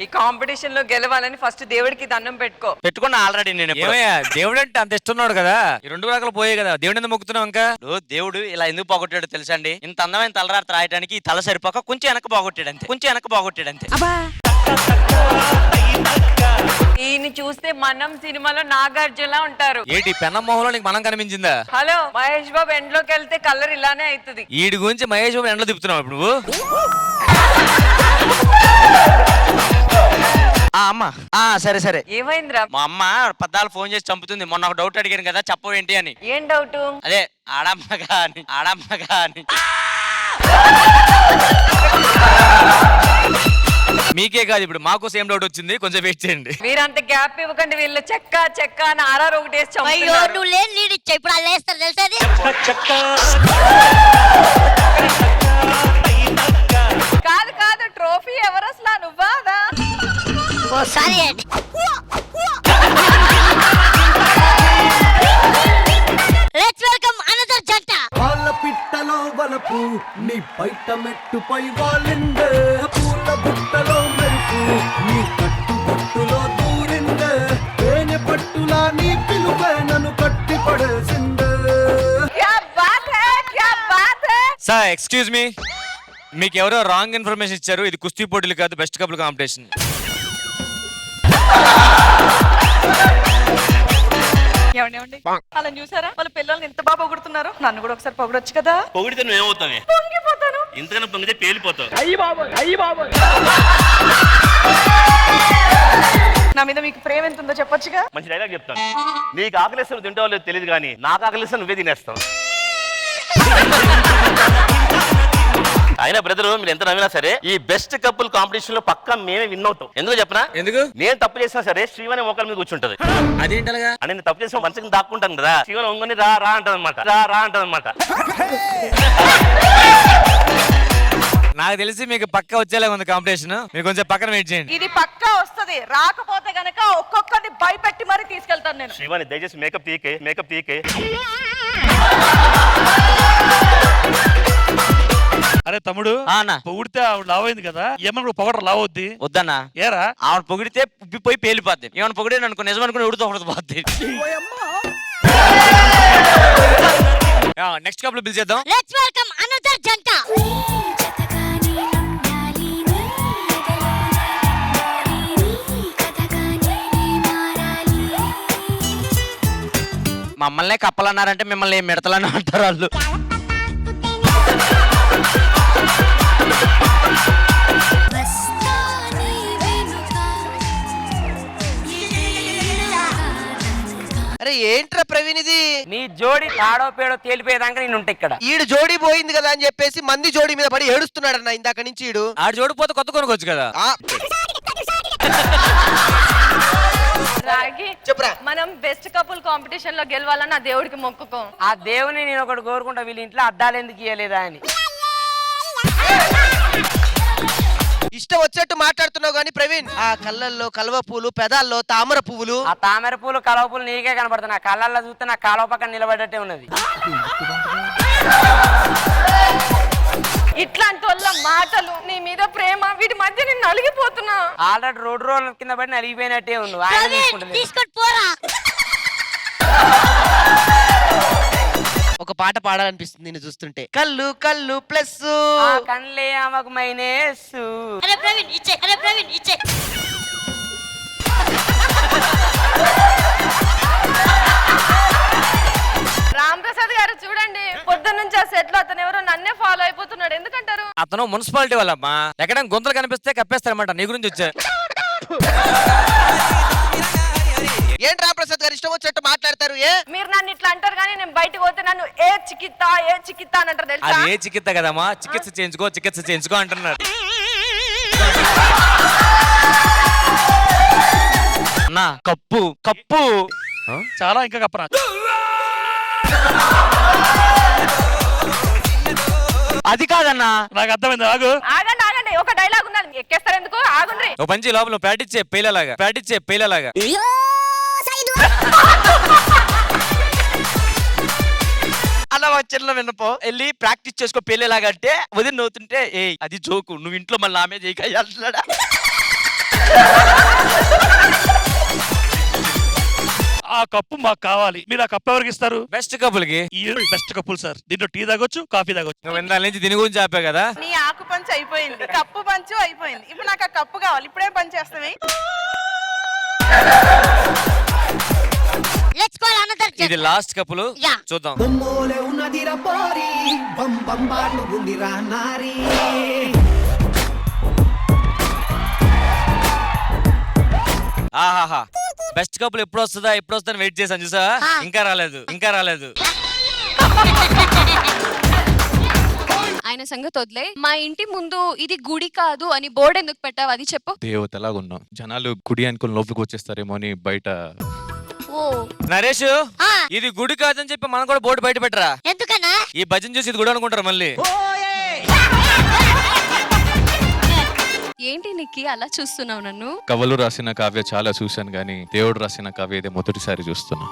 ఈ కాంపిటీషన్ లో గెలవాలని ఫస్ట్ దేవుడికి దండం పెట్టుకో. పెట్టుకున్నా ఆల్రెడీ నేను. ఏమయ్యా దేవుడు అంటే అంత ఇష్టన్నాడు కదా, ఈ 2 రకాలు పోయే కదా, దేవుడు ఎందుకు మొక్కుతున్నావు ఇంకా? దేవుడు ఇలా ఎందుకు పోగొట్టాడు తెలుసా అండి? ఇంత అందమైన తలరాత్రి రాయడానికి ఈ తల సరిపోక కొంచెం వెనక పోగొట్టాడు అంతే, కొంచెం వెనక పోగొట్టాడు అంతే. ఈయన చూస్తే మనం సినిమాలో నాగార్జున ఉంటారు. ఏంటి పెన్న మొహంలో నీకు మనం కనిపించిందా? హలో మహేష్ బాబు ఎండ్లోకి వెళ్తే కలర్ ఇలానే అవుతుంది. వీడి గురించి మహేష్ బాబు ఎండలో తిప్పుతున్నావు ఇప్పుడు నువ్వు. అమ్మా సరే సరే. ఏమైందిరా? మా అమ్మ పద్దాలు ఫోన్ చేసి చంపుతుంది. మొన్న ఒక డౌట్ అడిగాను కదా, చెప్పవేంటి అని. ఏం డౌట్? అదే ఆడమ్మగా అని. మీకే కాదు ఇప్పుడు మాకు సేమ్ డౌట్ వచ్చింది, కొంచెం వెయిట్ చేయండి. మీరంత గ్యాప్ ఇవ్వకండి, వీళ్ళు చెక్క చెక్క అని ఆర్ఆర్ ఒకటి వేసి అయ్యో చంపుతున్నారు. నువ్వు లేని లీడ్ ఇచ్చా, ఇప్పుడు వాళ్ళు వేస్తారు తెలుసా అది? కాదు కాదు ట్రోఫీ ఎవరు అసలు, నువ్వా అదా? ఓ సారీ అండి. లెట్స్ వెల్కమ్ అనదర్ జంట. వాళ్ళ పిట్టలో వలపు నీ బయట మెట్టుపై వాళ్ళిందే పూల బుట్టలో మెరుపు నీ కట్టు బొట్టులో దూరిందే తేనె పట్టులా నీ పిలుపే నన్ను కట్టి పడేసిందే. క్యా బాత్ హై క్యా బాత్ హై. సార్ ఎక్స్క్యూజ్ మీ, మీకు ఎవరో రాంగ్ ఇన్ఫర్మేషన్ ఇచ్చారు. ఇది కుస్తీ పోటీలు కాదు, బెస్ట్ కపుల్ కాంపిటీషన్. ఏమండి అలా చూసారా, వాళ్ళ పిల్లల్ని ఎంత బాగా పొగుడుతున్నారు. నన్ను కూడా ఒకసారి పొగడొచ్చు కదా. పొగిడితే నువ్వు ఏమవుతావే? పొంగిపోతాను. ఇంతకన్నా పొంగితే పేలిపోతావు. నా మీద మీకు ప్రేమ ఎంత ఉందో చెప్పొచ్చుగా. మంచి డైలాగ్ చెప్తాను. నీకు ఆకలిస్తాను తింటావో లేదో తెలియదు కానీ నాకు ఆకలిస్తాను నువ్వే తినేస్తావు. అయినా బ్రదర్ మీరు ఎంత నవ్వినా సరే ఈ బెస్ట్ కపుల్ కాంపిటీషన్ లో పక్కా మేమే విన్ అవుతాం. ఎందుకు చెప్పనా? ఎందుకు? నేను తప్పు చేసినా సరే శ్రీవాణి మోకాల మీద కూర్చుంటది. అదేంటలాగా? అని నేను తప్పు చేసిన మనసుకి దాక్కుంటాను కదా, శ్రీవాణి ఒంగని రా రా అంటది అనమాట, రా అంటది అనమాట. నాకు తెలిసి మీకు పక్క వచ్చేలాగా ఉంది కాంపిటీషన్, మీరు కొంచెం పక్కన వెయిట్ చేయండి. ఇది పక్కా వస్తది, రాకపోతే గనక ఒక్కొక్కరిని భయపెట్టి మరీ తీసుకెళ్తాను నేను. శ్రీవాణి దయచేసి మేకప్ తీకే. అరే తమ్ముడు, పొగిడితే ఆవిడ లావైంది కదా, ఏమన్నా పొగడ లావద్ది వద్దన్నా. ఏరా ఆవిడ పొగిడితే ఉబ్బిపోయి పేలిపోద్ది. ఏమన్నా పొగిడే అనుకో నిజం అనుకుని ఉడితో ఒకటి పోద్ది. నెక్స్ట్ కపుల్ పిలిచేద్దాం. లెట్స్ వెల్కమ్ అనదర్ జంట. మమ్మల్నే కప్పలు అన్నారంటే మిమ్మల్ని మిడతలని అంటారు వాళ్ళు. అరే ఏంట్రా ప్రవీణ్ ఇది? నీ జోడి తాడో పేడో తేలిపోయేదాకా నేను ఉంటా ఇక్కడ. ఈడు జోడి పోయింది కదా అని చెప్పేసి మంది జోడి మీద పడి ఏడుస్తున్నాడన్న ఇందాక నుంచి ఈడు. ఆడు జోడిపోతే కొత్త కొనుక్కోవచ్చు కదా. చెప్పురా. మనం బెస్ట్ కపుల్ కాంపిటీషన్ లో గెలవాలని ఆ దేవుడికి మొక్కుకోం. ఆ దేవుని నేను ఒకటి కోరుకుంటా, వీళ్ళ ఇంట్లో అద్దాలు ఎందుకు ఇయ్యలేదా అని. ఇష్టం వచ్చేట్టు మాట్లాడుతున్నావు గానీ ప్రవీణ్, ఆ కళ్ళల్లో కల్వ పూలు, పెదాల్లో తామర పువ్వులు. ఆ తామర పూలు కలవ పూలు నీకే కనపడుతుంది. నా కళ్ళల్లో చూస్తే నా కాలువ పక్కన నిలబడ్డట్టే ఉన్నది. ఇట్లాంటి వాళ్ళ మాటలు, నీ మీద ప్రేమ, వీటి మధ్య నేను నలిగిపోతున్నా. ఆల్రెడీ రోడ్డు రోడ్ల కింద పడి నలిగిపోయినట్టే ఉంది. ఆయన తీసుకుంటుంది. ఒక పాట పాడాలనిపిస్తుంది నిన్ను చూస్తుంటే. కళ్ళు కళ్ళు ప్లస్ కళ్ళే ఆమెకు మైనేస్. రామ్ ప్రసాద్ గారు చూడండి, పొద్దున్న నుంచి ఆ సెట్ లో అతను ఎవరో నన్నే ఫాలో అయిపోతున్నాడు. ఎందుకంటారు? అతను మున్సిపాలిటీ వాళ్ళమ్మా, ఎక్కడ గుంతలు కనిపిస్తే కప్పేస్తారన్నమాట. నీ గురించి వచ్చా. ఏంటి రామ్ ప్రసాద్ గారు ఇష్టం వచ్చేట్టు మాట్లాడతారు? మీరు నన్ను ఇట్లా అంటారు కానీ నేను బయటకు పోతే నన్ను ఏ చికిత్త అని అంటారు తెలుసా? అది ఏ చికిత్స కదమ్మా, చికిత్స చేయించుకో అంటున్నారు. అన్నా కప్పు కప్పు చాలా ఇంకా కప్పరా. అది కాదన్నా, నాకు అర్థమైంది. ఆగు, ఆగండి, ఒక డైలాగ్ ఉన్నది, ఎక్కేస్తారు ఎందుకు? ఆగుండ్రి. ఓ పంచి లోపల ప్రాక్టీస్ పేలేలాగా. అలా మా చెల్ల విన్నపో వెళ్ళి ప్రాక్టీస్ చేసుకో పెళ్ళేలాగా అంటే వదిలి నవ్వుతుంటే ఏ అది జోకు, నువ్వు ఇంట్లో మళ్ళీ ఆమె చేయగలడా. ఆ కప్పు మాకు కావాలి. మీరు ఆ కప్పు ఎవరికి ఇస్తారు? బెస్ట్ కపుల్ కి. ఈ బెస్ట్ కపుల్ సార్. దీంట్లో టీ తాగొచ్చు, కాఫీ తాగొచ్చు. నువ్వు ఇందాల నుంచి దీని గురించి చెప్పావు కదా. నీ ఆకు పంచు అయిపోయింది, కప్పు పంచు అయిపోయింది. ఇప్పుడు నాకు ఆ కప్పు కావాలి. ఇప్పుడే పంచు చేస్తామే. ఇది లాస్ట్ కపుల్, చూద్దాం. ఆహాహా, బెస్ట్ కపుల్ ఎప్పుడు వస్తుందా వెయిట్ చేశాను చూసా. ఇంకా రాలేదు. ఆయన సంగతి వదిలే, మా ఇంటి ముందు ఇది గుడి కాదు అని బోర్డు ఎందుకు పెట్టావు? అది చెప్పు. దేవతలాగున్నాం, జనాలు గుడి అనుకుని లోపలికి వచ్చేస్తారేమో అని బయట. నరేష్, ఇది గుడి కాదని చెప్పి మనం కూడా బోర్డు బయట పెట్టరా. ఎందుకన్నా? ఈ భజన చూసి ఇది గుడి అనుకుంటారు మళ్ళీ. ఏంటి నీకి అలా చూస్తున్నావు నన్ను? కవలు రాసిన కావ్య చాలా చూశాను కానీ దేవుడు రాసిన కావ్య ఇదే మొదటిసారి చూస్తున్నా.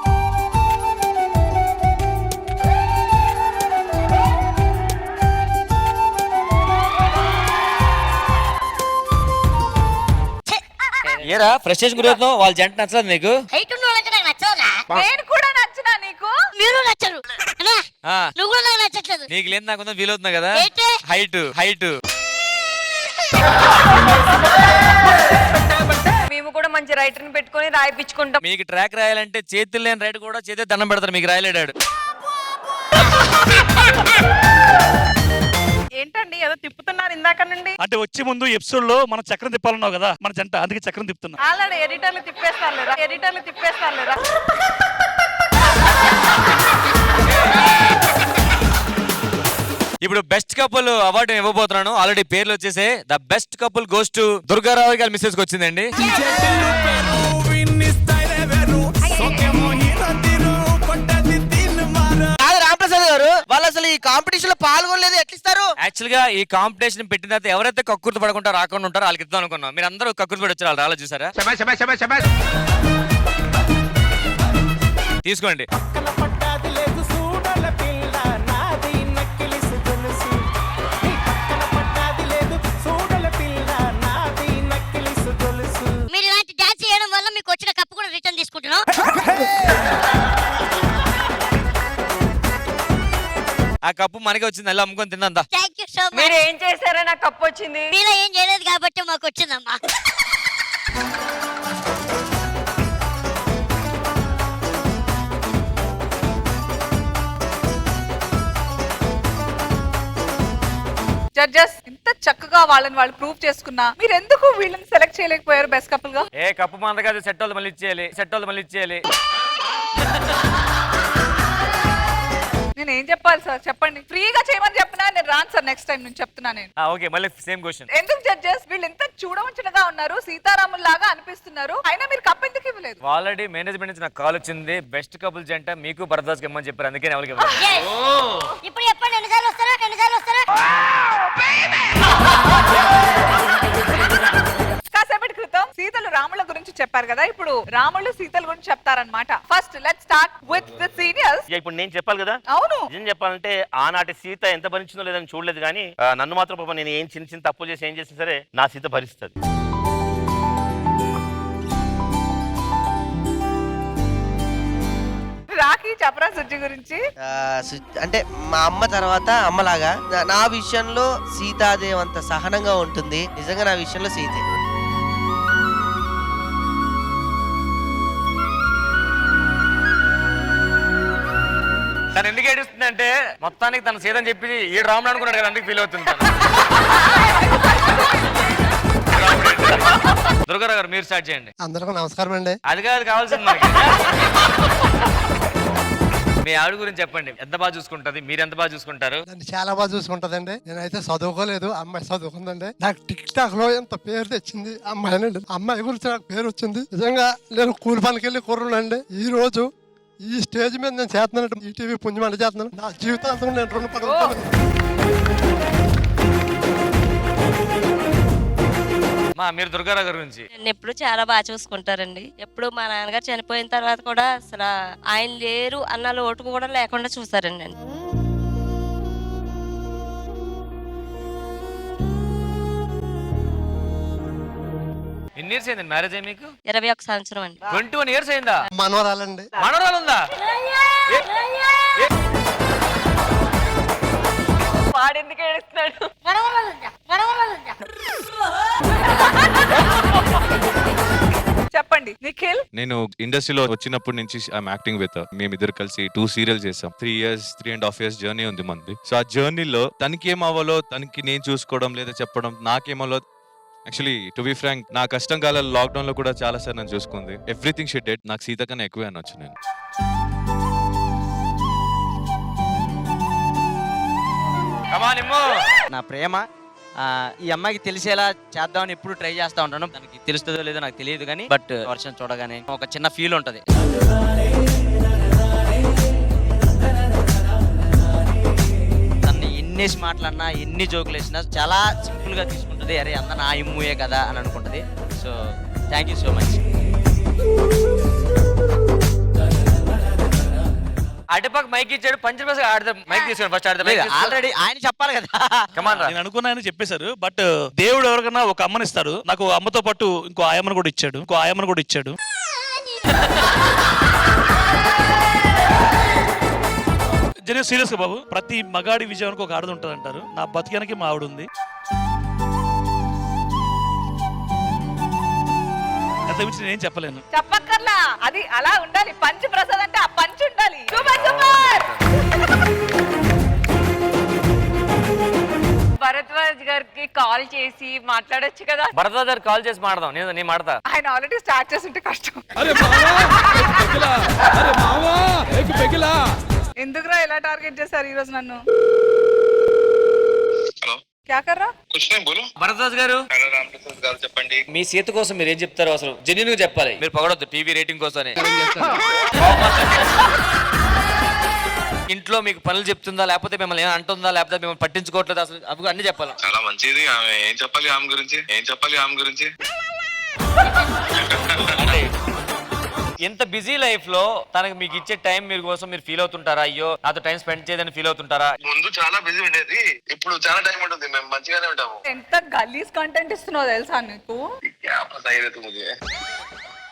ఏరా ఫ్రస్ట్రేషన్ గురవుతున్నావు? వాళ్ళ జంట నచ్చలేదు నీకు? నేను కూడా నచ్చినా నీకు? మీరు నచ్చరు. నువ్వు కూడా నాకు నచ్చట్లేదు. నీకు లేదు నాకు వీలవుతున్నా కదా. హైట్ మేము కూడా మంచి రైటర్ ని పెట్టుకొని రాయిపించుకుంటాం. మీకు ట్రాక్ రాయాలంటే చేతులు లేని రైట్ కూడా చేతి దండం పెడతారు. మీకు రాయలేడాడు. ఏంటండి ఏదో తిప్పుతున్నారు ఇందాక నుండి? అంటే వచ్చే ముందు ఎపిసోడ్ లో మనం చక్రం తిప్పాలన్నావు కదా మన జంట, అందుకే చక్రం తిప్పుతున్నా. ఆల్రెడీ ఎడిటర్లు తిప్పేస్తారు లేదా? ఇప్పుడు బెస్ట్ కపుల్ అవార్డు ఇవ్వబోతున్నాను. ఆల్రెడీ పేర్లు వచ్చేసే. The best couple goes to Durgarao గారి మిస్సెస్ కి వచ్చిందండి. రామప్రసాద్ గారు వాళ్ళు అసలు ఈ కాంపిటీషన్ లో పాల్గొనలేదు, ఎట్లిస్తారు? యాక్చువల్ గా ఈ కాంపిటీషన్ పెట్టిన తర్వాత ఎవరైతే కక్కుర్తి పడకుండా రాకుండా ఉంటారో వాళ్ళకి ఇద్దాం అనుకున్నాం. మీరు అందరూ కక్కుర్తి పడి వచ్చారు, వాళ్ళు రాలేదు చూసారా. తీసుకోండి. మీరు ఇలాంటి డాన్స్ చేయడం వల్ల మీకు వచ్చిన కప్పు కూడా రిటర్న్ తీసుకుంటున్నాం. ఆ కప్పు మనకే వచ్చింది, అలా అమ్ముకొని తిందా. Thank you so much. మీరు ఏం చేశారో నాకు కప్పు వచ్చింది. మీరు ఏం చేయలేదు కాబట్టి మాకు వచ్చిందమ్మా. జడ్జెస్ ఇంత చక్కగా వాళ్ళని వాళ్ళు ప్రూవ్ చేసుకున్నా మీరు ఎందుకు వీళ్ళని సెలెక్ట్ చేయలేకపోయారు బెస్ట్ కపుల్ గా? ఏ కప్పు మంద కాదు, సెట్ వాళ్ళు మళ్ళీ ఇచ్చేయాలి, సెట్ వాళ్ళు మళ్ళీ ఇచ్చేయాలి. నేను ఏం చెప్పాలి సార్ చెప్పండి. ఫ్రీగా చేయమని చెప్పినా నేను రాను సార్, నెక్స్ట్ టైం నేను చెప్తున్నా. నేను ఓకే, మళ్ళీ సేమ్ క్వశ్చన్. ఎందుకు జడ్జెస్ వీళ్ళు ఎంత చూడవచ్చుగా ఉన్నారు, సీతారాముల్ లాగా అనిపిస్తున్నారు, అయినా మీరు కప్ ఎందుకు ఇవ్వలేదు? ఆల్రెడీ మేనేజ్మెంట్ నుంచి నాకు కాల్ వచ్చింది, బెస్ట్ కపుల్ జంట మీకు భరద్వాజ్ కి ఇమ్మని చెప్పారు, అందుకే ఎవరికి ఇప్పుడు చెప్పండి ఎన్నిసార్లు వస్తారా ఎన్నిసార్లు వస్తారా? కాసేపటి క్రితం సీతలు రాముల గురించి చెప్పారు కదా, ఇప్పుడు రాములు సీతల గురించి చెప్తారన్నమాట. First let's start with the seniors. ఇప్పుడు నేను చెప్పాలి కదా. అవును, నిజం చెప్పాలంటే ఆనాటి సీత ఎంత భరించిందో లేదని చూడలేదు కానీ నన్ను మాత్రం పాపం నేను ఏం చిన్న చిన్న తప్పు చేసి ఏం చేసినా సరే నా సీత భరిస్తుంది. రాఖీ చపరా సుజ్జి గురించి అంటే మా అమ్మ తర్వాత అమ్మలాగా నా విషయంలో సీతాదేవి అంత సహనంగా ఉంటుంది. నిజంగా నా విషయంలో సీతే. తను ఎందుకు ఏడుస్తుంది అంటే మొత్తానికి తన సీదని చెప్పి ఈ రాముడు అనుకున్నాడు కదా, అందుకు ఫీల్ అవుతుంది. దుర్గారావు గారు మీరు స్టార్ట్ చేయండి. అందరికీ నమస్కారం అండి. అది కాదు కావాల్సింది మనకి. మీ ఆవిడ గురించి చెప్పండి, ఎంత బాగా చూసుకుంటది, మీరు ఎంత బాగా చూసుకుంటారు? నన్ను చాలా బాగా చూసుకుంటదండి. నేనైతే చదువుకోలేదు, అమ్మాయి చదువుకుందండి. నాకు టిక్ టాక్ లో ఎంత పేరు తెచ్చింది అమ్మాయినండి. అమ్మాయి గురించి నాకు పేరు వచ్చింది. నిజంగా నేను కూలి పనికి వెళ్ళి కుర్రునండి. ఈ రోజు ఈ స్టేజ్ మీద నేను చేస్తున్నాను, ఈ టీవీ పుణ్యమంట చేస్తున్నాను. నా జీవితాంతం నేను రుణపడుతున్నాను. మీరు దుర్గారావు గారి గురించి? నన్ను ఎప్పుడు చాలా బాగా చూసుకుంటారండి. ఎప్పుడు మా నాన్నగారు చనిపోయిన తర్వాత కూడా అసలు ఆయన లేరు అన్న లోటు కూడా లేకుండా చూసారండి నన్ను. ఎన్ని ఇయర్స్ అయింది మ్యారేజ్ అయ్యి మీకు? 21 సంవత్సరం అండి. 21 ఇయర్స్ అయిందా? మనవరాలండి. మనవరాలు ఉందా? వాడెందుకు ఏడుస్తున్నాడు? చెప్పండి నిఖిల్. నేను ఇండస్ట్రీలో వచ్చినప్పటి నుంచి ఐఎమ్ యాక్టింగ్ విత్. మేమిద్దరు కలిసి 2 సీరియల్ చేసాం. 3.5 years జర్నీ ఉంది మంది. సో ఆ జర్నీలో తనకి ఏం అవ్వాలో తనకి నేను చూసుకోవడం లేదా చెప్పడం, నాకేమవ్వాలో యాక్చువల్లీ టు బి ఫ్రాంక్ నా కష్టం కాలాలు లాక్డౌన్ లో కూడా చాలా సార్ నన్ను చూసుకుంది. Everything she did. నాకు సీత కన్నా ఎక్కువే అనొచ్చు నేను. నా ప్రేమ ఈ అమ్మాయికి తెలిసేలా చేద్దామని ఎప్పుడు ట్రై చేస్తా ఉంటాను. తనకి తెలుస్తుందో లేదో నాకు తెలియదు కానీ బట్ వర్షం చూడగానే ఒక చిన్న ఫీల్ ఉంటది. తన్ని ఎన్నేసి మాట్లాడినా ఎన్ని జోకులు వేసినా చాలా సింపుల్ గా తీసుకుంటుంది. అరే అంత నా ఇమ్ముయే కదా అని అనుకుంటది. So thank you so much. అటుపక్క మైక్ ఇచ్చాడు, పంచర్ ఆడదాం మైక్ తీసుకుని ఫస్ట్ ఆడదాం. ఆల్రెడీ ఆయన చెప్పాలి కదా. నేను అనుకున్నాయని చెప్పేశారు. బట్ దేవుడు ఎవరికన్నా ఒక అమ్మని ఇస్తాడు. నాకు అమ్మతో పాటు ఇంకో ఆయమ్మను కూడా ఇచ్చాడు. జనరల్ సీరియస్ గా బాబు, ప్రతి మగాడి విజయానికి ఒక ఆడది ఉంటుంది అంటారు. నా బతికానికి మా ఆవిడ ఉంది. అంతకుమించి నేనేం చెప్పలేను. చెప్పక్కర్లా, అది అలా ఉండాలి. పంచ్ ప్రసాద్ అంటే ఆ పంచ్ ఉండాలి. Super super. భరద్వాజ్ గారికి కాల్ చేసి మాట్లాడొచ్చు కదా. భరద్వాజ్ గారు కాల్ చేసి మాడదాం. నేను మాడతా. ఆయన ఆల్రెడీ స్టార్ట్ చేస్తుంటే కష్టం. ఎందుకురా ఇలా టార్గెట్ చేశారు ఈ రోజు నన్ను? क्या कर रहा? कुछ नहीं बोलो. భరద్వాజ్ గారు చెప్పండి. మీ సీత కోసం మీరు ఏం చెప్తారో అసలు జెన్యూన్ గా చెప్పాలి. మీరు పొగడొద్దు టీవీ రేటింగ్ కోసమే. ఇంట్లో మీకు పనులు చెప్తుందా, లేకపోతే మిమ్మల్ని ఏమైనా అంటుందా, లేకపోతే మిమ్మల్ని పట్టించుకోవట్లేదు, అసలు అవి అన్ని చెప్పాలి. చాలా మంచిది. ఆమె ఏం చెప్పాలి ఆమె గురించి? అంటే ఎంత బిజీ లైఫ్ లో తనకి మీకు ఇచ్చే టైం మీరు కోసం మీరు ఫీల్ అవుతుంటారా? అయ్యో నాతో టైం స్పెండ్ చేయదని ఫీల్ అవుతుంటారా? ముందు చాలా బిజీ ఉండేది, ఇప్పుడు చాలా టైం ఉంటుంది. మేము మంచిగానే ఉంటాము. ఎంత గలీజ్ కంటెంట్ ఇస్తున్నావు తెలుసా నీకు? मुझे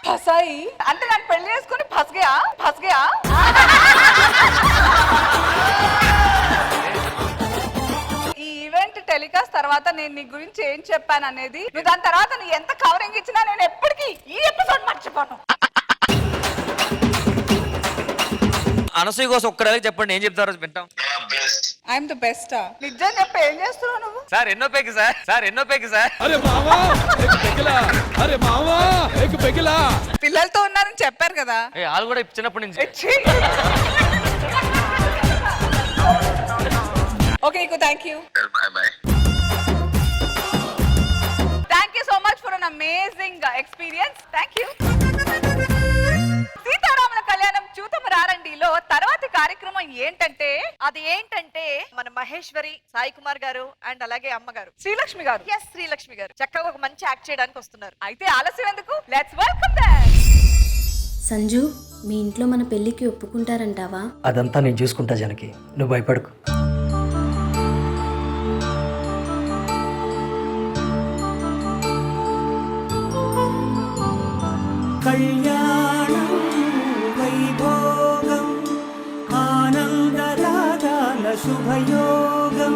ఫసాయి అంటే నన్ను పెళ్లి చేసుకుని ఫస్గయా. ఈ ఈవెంట్ టెలికాస్ట్ తర్వాత నేను నీ గురించి ఏం చెప్పాను అనేది, నువ్వు దాని తర్వాత నువ్వు ఎంత కవరింగ్ ఇచ్చినా నేను ఎప్పటికీ ఈ ఎపిసోడ్ మర్చిపోను. అనసూయ కోసం ఒక్కడే చెప్పండి, ఏం చెప్తారో వింటాం. I'm the best. నిజం చెప్ప ఏం చేస్తున్నావు నువ్వు? సార్ ఎన్నో పెగ్ సార్, సార్ ఎన్నో పెగ్ సార్. అరే మావా ఏక్ పెగిలా, అరే మావా ఏక్ పెగిలా. పిల్లలతో ఉన్నారని చెప్పారు కదా. వాళ్ళు కూడా చిన్నప్పటి నుంచి. ఓకే నీకు thank you. Thank you so much for an amazing experience. Thank you. సీతారాముల కళ్యాణం చూద్దాం రారండిలో తర్వాతి కార్యక్రమం ఏంటంటే అది ఏంటంటే మన మహేశ్వరి, సాయి కుమార్ గారు అండ్ అలాగే అమ్మగారు శ్రీలక్ష్మి గారు. ఎస్, శ్రీలక్ష్మి గారు చక్కగా ఒక మంచి యాక్ట్ చేయడానికి వస్తున్నారు. అయితే ఆలస్యం ఎందుకు, లెట్స్ వెల్కమ్ దెం. సంజు, మీ ఇంట్లో మన పెళ్లికి ఒప్పుకుంటారంటావా? అదంతా నేను చూసుకుంటా జానకి, నువ్వు భయపడకు. కళ్యాణం వైభోగం ఆనందరాగాల శుభయోగం.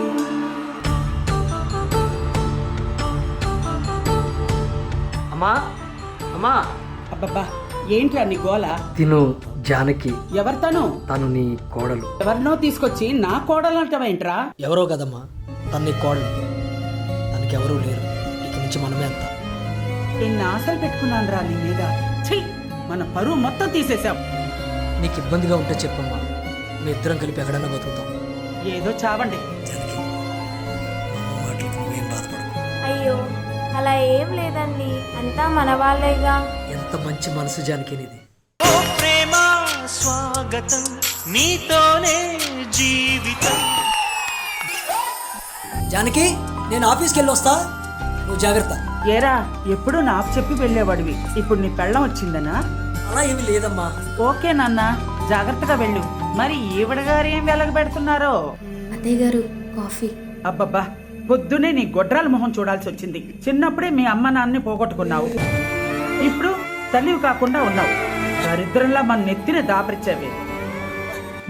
అమ్మా అమ్మా. అబ్బబ్బా ఏంట్రా నీ గోల? తిను జానకి. ఎవరితోనూ? తను నీ కోడలు. ఎవరినో తీసుకొచ్చి నా కోడలు అంటావేంట్రా? ఎవరో కదమ్మా, తను నీ కోడలు. తనకెవరూ లేరు, ఇక నుంచి మనమే అంతా. ఎన్ని ఆశలు పెట్టుకున్నాను రా నీ మీద. ఛీ, మన పరువు మొత్తం తీసేశాం. నీకు ఇబ్బందిగా ఉంటే చెప్పమ్మా, మీ ఇద్దరం కలిపి ఎక్కడన్నా బతుకుతాం. ఏదో చావండి. నువ్వేం బాధపడకు. అయ్యో అలా ఏం లేదండి, అంతా మన వాళ్ళేగా. ఎంత మంచి మనసు జానకి నీది. ఓ ప్రేమ స్వాగతం, నీతోనే జీవితం. జానకి, నేను ఆఫీస్కి వెళ్ళి వస్తా, నువ్వు జాగ్రత్త. ఏరా, ఎప్పుడు నాకు చెప్పి వెళ్ళేవాడివి, ఇప్పుడు నీ పెళ్ళం వచ్చిందనా? అలా ఏమి లేదమ్మా. ఓకే నాన్న, జాగ్రత్తగా వెళ్ళు. మరి ఈవిడ గారు ఏం వెలగ పెడుతున్నారో? అత్తయ్య గారు కాఫీ. అబ్బబ్బా, పొద్దునే నీ గొడ్రాల మొహం చూడాల్సి వచ్చింది. చిన్నప్పుడే మీ అమ్మ నాన్నని పోగొట్టుకున్నావు, ఇప్పుడు తల్లివి కాకుండా ఉన్నావు. దరిద్రంలా మన నెత్తిన దాపరిచావే.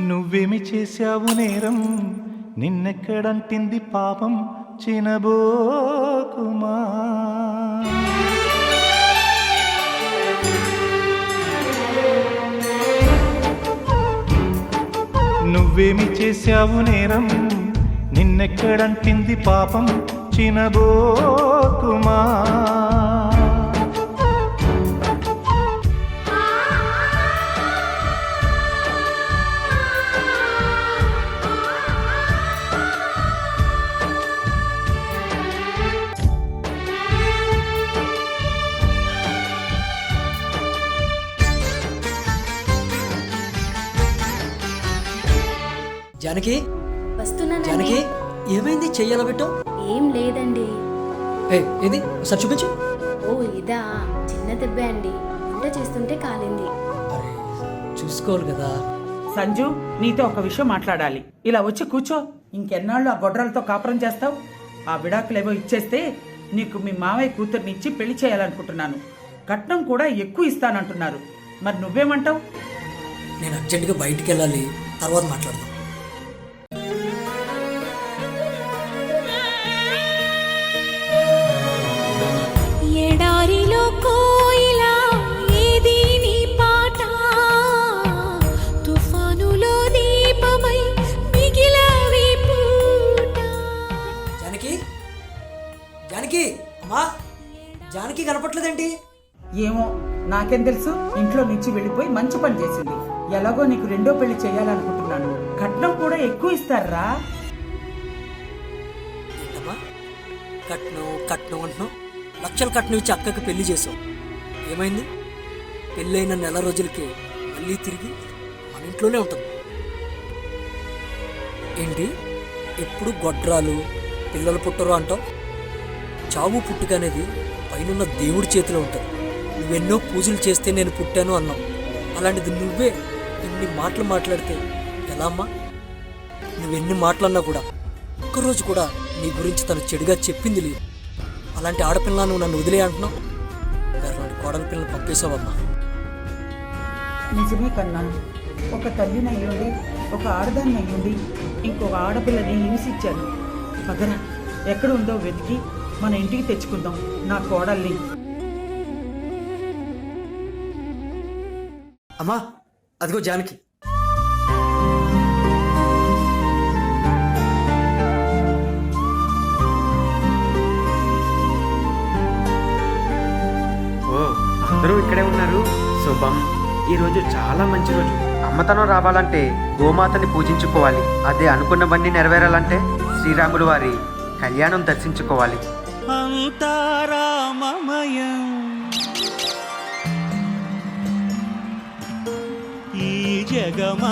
నువ్వేమి చేశావు నేరం, నిన్నెక్కడంటింది పాపం, చినబోకుమా. నువ్వేమి చేశావు నేరం, నిన్నెక్కడంటింది పాపం, చినబోకుమా. జానకి, వస్తున్నానండి. జానకి ఏమైంది, చెయ్యాల పెట్టు. ఏం లేదండి. ఏది ఒకసారి చూపించు. ఓ ఇదా, చిన్న దెబ్బే అండి, వంట చేస్తుంటే కాలింది. చూసుకోవాలి కదా. సంజు, నీతో ఒక విషయం మాట్లాడాలి. ఇలా వచ్చి కూర్చో. ఇంకెన్నాళ్ళు ఆ గొడ్రాలతో కాపురం చేస్తావు? ఆ విడాకులేవో ఇచ్చేస్తే నీకు మీ మావయ్య కూతుర్ని ఇచ్చి పెళ్లి చేయాలనుకుంటున్నాను. కట్నం కూడా ఎక్కువ ఇస్తానంటున్నారు. మరి నువ్వేమంటావు? నేను అర్జెంటుగా బయటికి వెళ్ళాలి, తర్వాత మాట్లాడదాం. ఎడారిలో కోయిలా ఏది నీ పాట, తుఫానులో దీపమై మిగిలావి పూట. జానకి, జానకి అమ్మా, జానకి కనపట్లేదేంటి? ఏమో, నాకేం తెలుసు. ఇంట్లో నుంచి వెళ్ళిపోయి మంచి పని చేసింది. ఎలాగో నీకు రెండో పెళ్లి చేయాలనుకుంటున్నాను. కట్నం కూడా ఎక్కువ ఇస్తారా? కట్నం కట్నం అంటున్నావు. లక్షలు కట్నం ఇచ్చి అక్కకి పెళ్లి చేసావు. ఏమైంది? పెళ్ళైన నెల రోజులకి మళ్ళీ తిరిగి మన ఇంట్లోనే ఉంటుంది. ఏంటి ఎప్పుడు గొడ్రాలు పిల్లలు పుట్టరు అంటావు? చావు పుట్టుక అనేది పైన దేవుడి చేతిలో ఉంటుంది. నువ్వెన్నో పూజలు చేస్తే నేను పుట్టాను అన్నావు. అలాంటిది నువ్వే ఇన్ని మాటలు మాట్లాడితే ఎలా అమ్మా? నువ్వెన్ని మాటలన్నా కూడా ఒక్కరోజు కూడా నీ గురించి తను చెడుగా చెప్పింది లేదు. అలాంటి ఆడపిల్ల నువ్వు నన్ను వదిలే అంటున్నావు. నాటి కోడల పిల్లలు పంపేశావమ్మా. నిజమే కన్నా, ఒక తల్లిని అయ్యుండి, ఒక ఆడదాన్ని అయ్యుండి, ఇంకొక ఆడపిల్లని హింసించాను. పదరా, ఎక్కడ ఉందో వెతికి మన ఇంటికి తెచ్చుకుందాం నా కోడల్ని. అమ్మా, అదిగో జానకి. అందరూ ఇక్కడే ఉన్నారు. శుభం. ఈ రోజు చాలా మంచి రోజు. అమ్మతనం రావాలంటే గోమాతని పూజించుకోవాలి. అదే అనుకున్నవన్నీ నెరవేరాలంటే శ్రీరాములు వారి కళ్యాణం దర్శించుకోవాలి. అంతారామమయం ఈ జగమంతారామమయం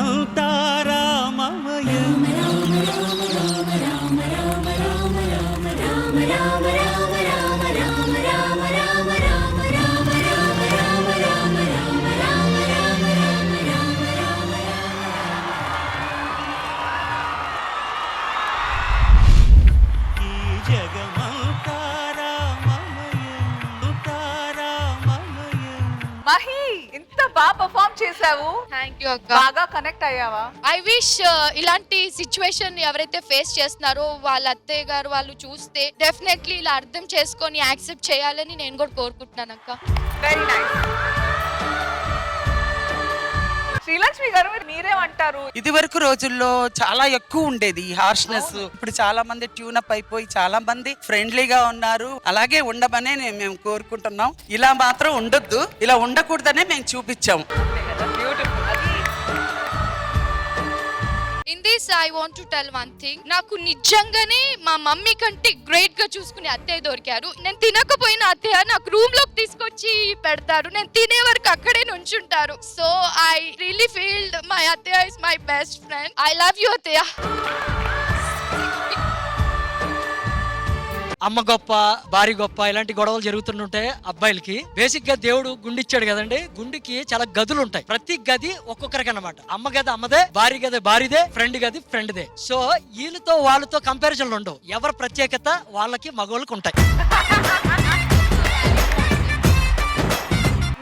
మహి ఇంత బాగా పర్ఫామ్ చేసావు. థ్యాంక్ యూ అక్క. బాగా కనెక్ట్ అయ్యావా? ఐ విష్ ఇలాంటి సిచ్యువేషన్ ఎవరైతే ఫేస్ చేస్తున్నారో వాళ్ళ అత్తయ్య గారు వాళ్ళు చూస్తే డెఫినెట్లీ ఇలా అర్థం చేసుకొని యాక్సెప్ట్ చేయాలని నేను కూడా కోరుకుంటున్నాను అక్క. Very nice. శ్రీలక్ష్మి గారు మీరేమంటారు? ఇది వరకు రోజుల్లో చాలా ఎక్కువ ఉండేది ఈ హార్ష్నెస్. ఇప్పుడు చాలా మంది ట్యూన్ అప్ అయిపోయి చాలా మంది ఫ్రెండ్లీగా ఉన్నారు. అలాగే ఉండమనే మేము కోరుకుంటున్నాం. ఇలా మాత్రం ఉండొద్దు, ఇలా ఉండకూడదనే మేము చూపించాం. In this I want to tell one thing. నాకు నిజంగానే మా మమ్మీ కంటే గ్రేట్ గా చూసుకునే అత్తయ్య దొరికారు. నేను తినకపోయిన అత్తయ్య నాకు రూమ్ లోకి తీసుకొచ్చి పెడతారు. నేను తినే వరకు అక్కడే నుంచుంటారు. So I really feel my అత్తయ్య is my best friend. I love you అత్తయ్య. అమ్మ గొప్ప, భార్య గొప్ప ఇలాంటి గొడవలు జరుగుతుంటే అబ్బాయిలకి బేసిక్ గా దేవుడు గుండె ఇచ్చాడు కదండి. గుండెకి చాలా గదులు ఉంటాయి. ప్రతి గది ఒక్కొక్కరికి అన్నమాట. అమ్మ గది అమ్మదే, భార్య గది భార్యదే, ఫ్రెండ్ గది ఫ్రెండ్దే. సో వీళ్ళతో వాళ్ళతో కంపారిజన్లు ఉండవు. ఎవరి ప్రత్యేకత వాళ్ళకి మగవాళ్ళకి ఉంటాయి.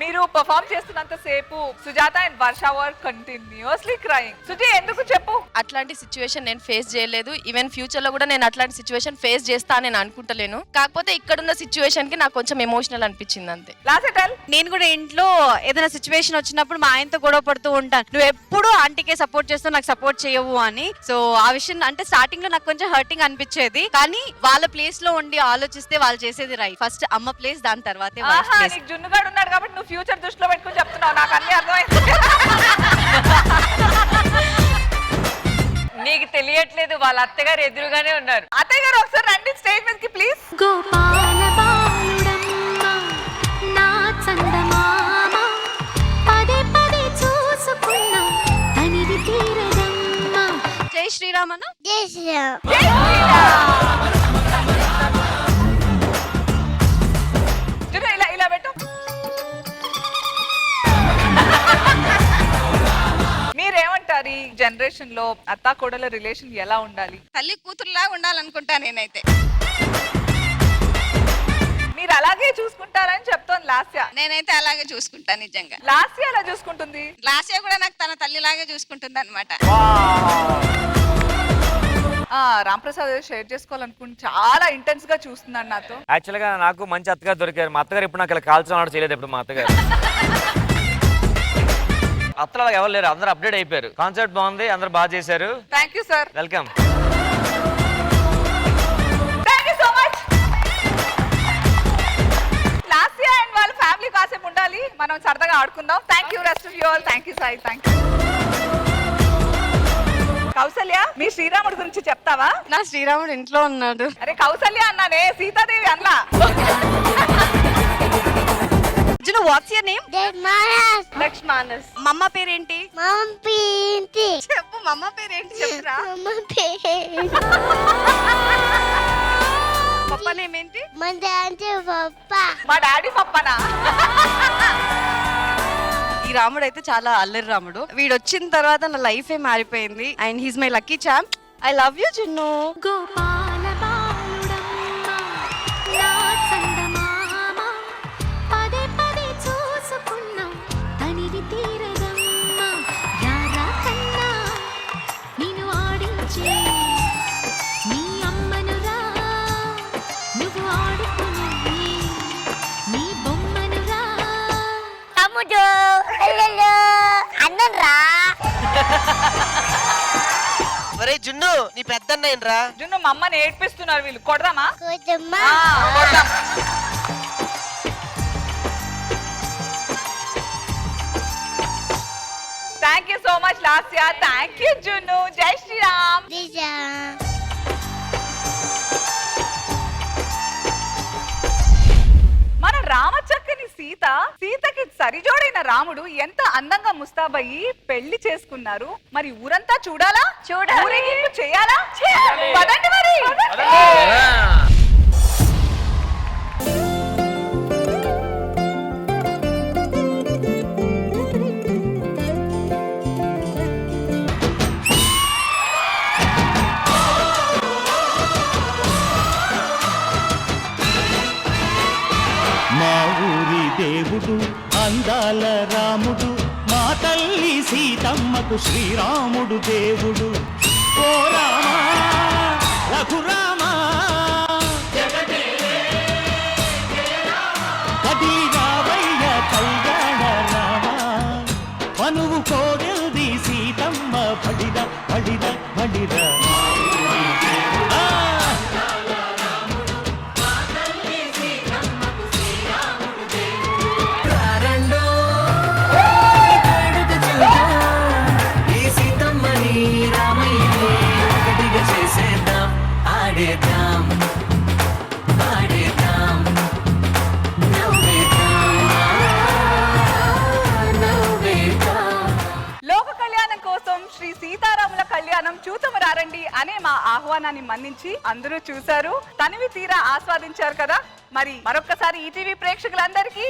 మీరు పర్ఫామ్ చేస్తున్నంత సేపు Sujatha and Varsha were continuously crying. Suji ఎందుకు చెప్పు? అట్లాంటి సిచ్యువేషన్ నేను ఫేస్ చేయలేదు. ఈవెన్ ఫ్యూచర్ లో కూడా నేను అట్లాంటి సిచ్యువేషన్ ఫేస్ చేస్తా నేను అనుకుంటలేను. కాకపోతే ఇక్కడున్న సిచ్యువేషన్ కి నాకు కొంచెం ఎమోషనల్ అనిపించింది అంతే. నేను కూడా ఇంట్లో ఏదైనా సిచ్యువేషన్ వచ్చినప్పుడు మా ఆయనతో గొడవ పడుతూ ఉంటాను. నువ్వు ఎప్పుడు ఆంటీకే సపోర్ట్ చేస్తావు, నాకు సపోర్ట్ చేయవు అని. సో ఆ విషయం అంటే స్టార్టింగ్ లో నాకు కొంచెం హర్టింగ్ అనిపించేది. కానీ వాళ్ళ ప్లేస్ లో ఉండి ఆలోచిస్తే వాళ్ళు చేసేది రైట్. ఫస్ట్ అమ్మ ప్లేస్, దాని తర్వాతే వైఫ్ ప్లేస్. నీకు జున్నుగాడు ఉన్నాడు కాబట్టి నువ్వు ఫ్యూచర్ దృష్టిలో పెట్టుకుని చెప్తున్నావు. నాకు అన్ని అర్థమైంది. నీకు తెలియట్లేదు, వాళ్ళ అత్తగారు ఎదురుగానే ఉన్నారు. అత్తయ్య గారు ఒకసారి రండి స్టేజ్ మీదకి ప్లీజ్. గోపాల బాలుడమ్మ నా చందమామ పదే పదే చూసుకున్నా తనివి తీరదమ్మ. జై శ్రీరామన. జై శ్రీరామ్. ఇలా ఇలా పెట్టు. మీరేమంటారు ఈ జనరేషన్ లో అత్తా కోడల రిలేషన్ ఎలా ఉండాలి? తల్లి కూతురులాగా ఉండాలనుకుంటా నేనైతే. మీరు అలాగే చూసుకుంటారని చెప్తోంది లాస్య. నేనైతే అలాగే చూసుకుంటా నిజంగా. లాస్య ఎలా చూసుకుంటుంది? లాస్య కూడా నాకు తన తల్లిలాగే చూసుకుంటుంది అనమాట. రాంప్రసాద్ షేర్ చేసుకోవాలనుకుంటే చాలా ఇంటెన్స్ గా చూస్తున్నాడు నాతో. యాక్చువల్ గా నాకు మంచి అత్తగారు దొరికారు. మా అత్తగారు ఇప్పుడు నాకు ఇలా కాల్చడం ఆడ చేయలేదు. ఇప్పుడు మా అత్తగారు అత్తలా ఎవరు లేరు, అందరూ అప్డేట్ అయిపోయారు. కాన్సెప్ట్ బాగుంది, అందరూ బాగా చేశారు. Thank you sir. Welcome. Thank you so much. Lasya and వాళ్ళ ఫ్యామిలీ కాసేపు ఉండాలి, మనం సరదాగా ఆడుకుందాం. Thank you rest of you all. Thank you Sai. Thank you. Kausalya, మీ శ్రీరాముడి గురించి చెప్తావా? నా శ్రీరాముడు ఇంట్లో ఉన్నాడు. అరే కౌసల్య అన్నానే, సీతాదేవి అన్నా. June, what's your name? Manas. లక్ష్మానస్. మమ్మ పేరేంటి? మమ్మీ. చెప్పు, మమ్మ పేరేంటి చెప్పురా. పప్ప నేమ్ ఏంటి? మా డాడీ పప్ప. మా డాడీ పప్పనా? ఈ రాముడు అయితే చాలా అల్లరి రాముడు. వీడు వచ్చిన తర్వాత నా లైఫ్ ఏ మారిపోయింది. And he's my lucky champ. I love you జున్ను. గోపాల బాలుడమ్మ నా చందమామ పదే పదే చూసుకున్నా తనివి తీరదమ్మ. రారా కన్నా నిన్ను ఆడించే నీ అమ్మను రా, నువ్వు ఆడుకునే నీ బొమ్మను రా. తమ్ముడు అన్నం రా. ఒరే జున్ను, నీ పెద్దన్నయ్యరా? జున్ను మా అమ్మని ఏడ్పిస్తున్నారు వీళ్ళు. కొడదామా? కొడదామా? కొడదాం. మచ్ లాస్య. థ్యాంక్ యూ జున్ను. జై శ్రీరామ్. మన రామచక్కని సీతకి సరిజోడైన రాముడు ఎంత అందంగా ముస్తాబయ్యి పెళ్లి చేసుకున్నారు. మరి ఊరంతా చూడాలా? ఊరేగింపు చేయాలా? పదండి మరి. మా ఊరి దేవుడు అందాల రాముడు, మా తల్లి సీతమ్మకు శ్రీరాముడు దేవుడు. ఓ రామా రఘురామా కదిలి రావయ్య కళ్యాణ రామా, మనువు కోడెల్ది సీతమ్మ పడిద పడిద పడిద. లోక కళ్యాణం కోసం శ్రీ సీతారాముల కళ్యాణం చూతము రారండి అనే మా ఆహ్వానాన్ని మన్నించి అందరూ చూశారు, తనివి తీరా ఆస్వాదించారు కదా. మరి మరొక్కసారి ఈటీవీ ప్రేక్షకులందరికీ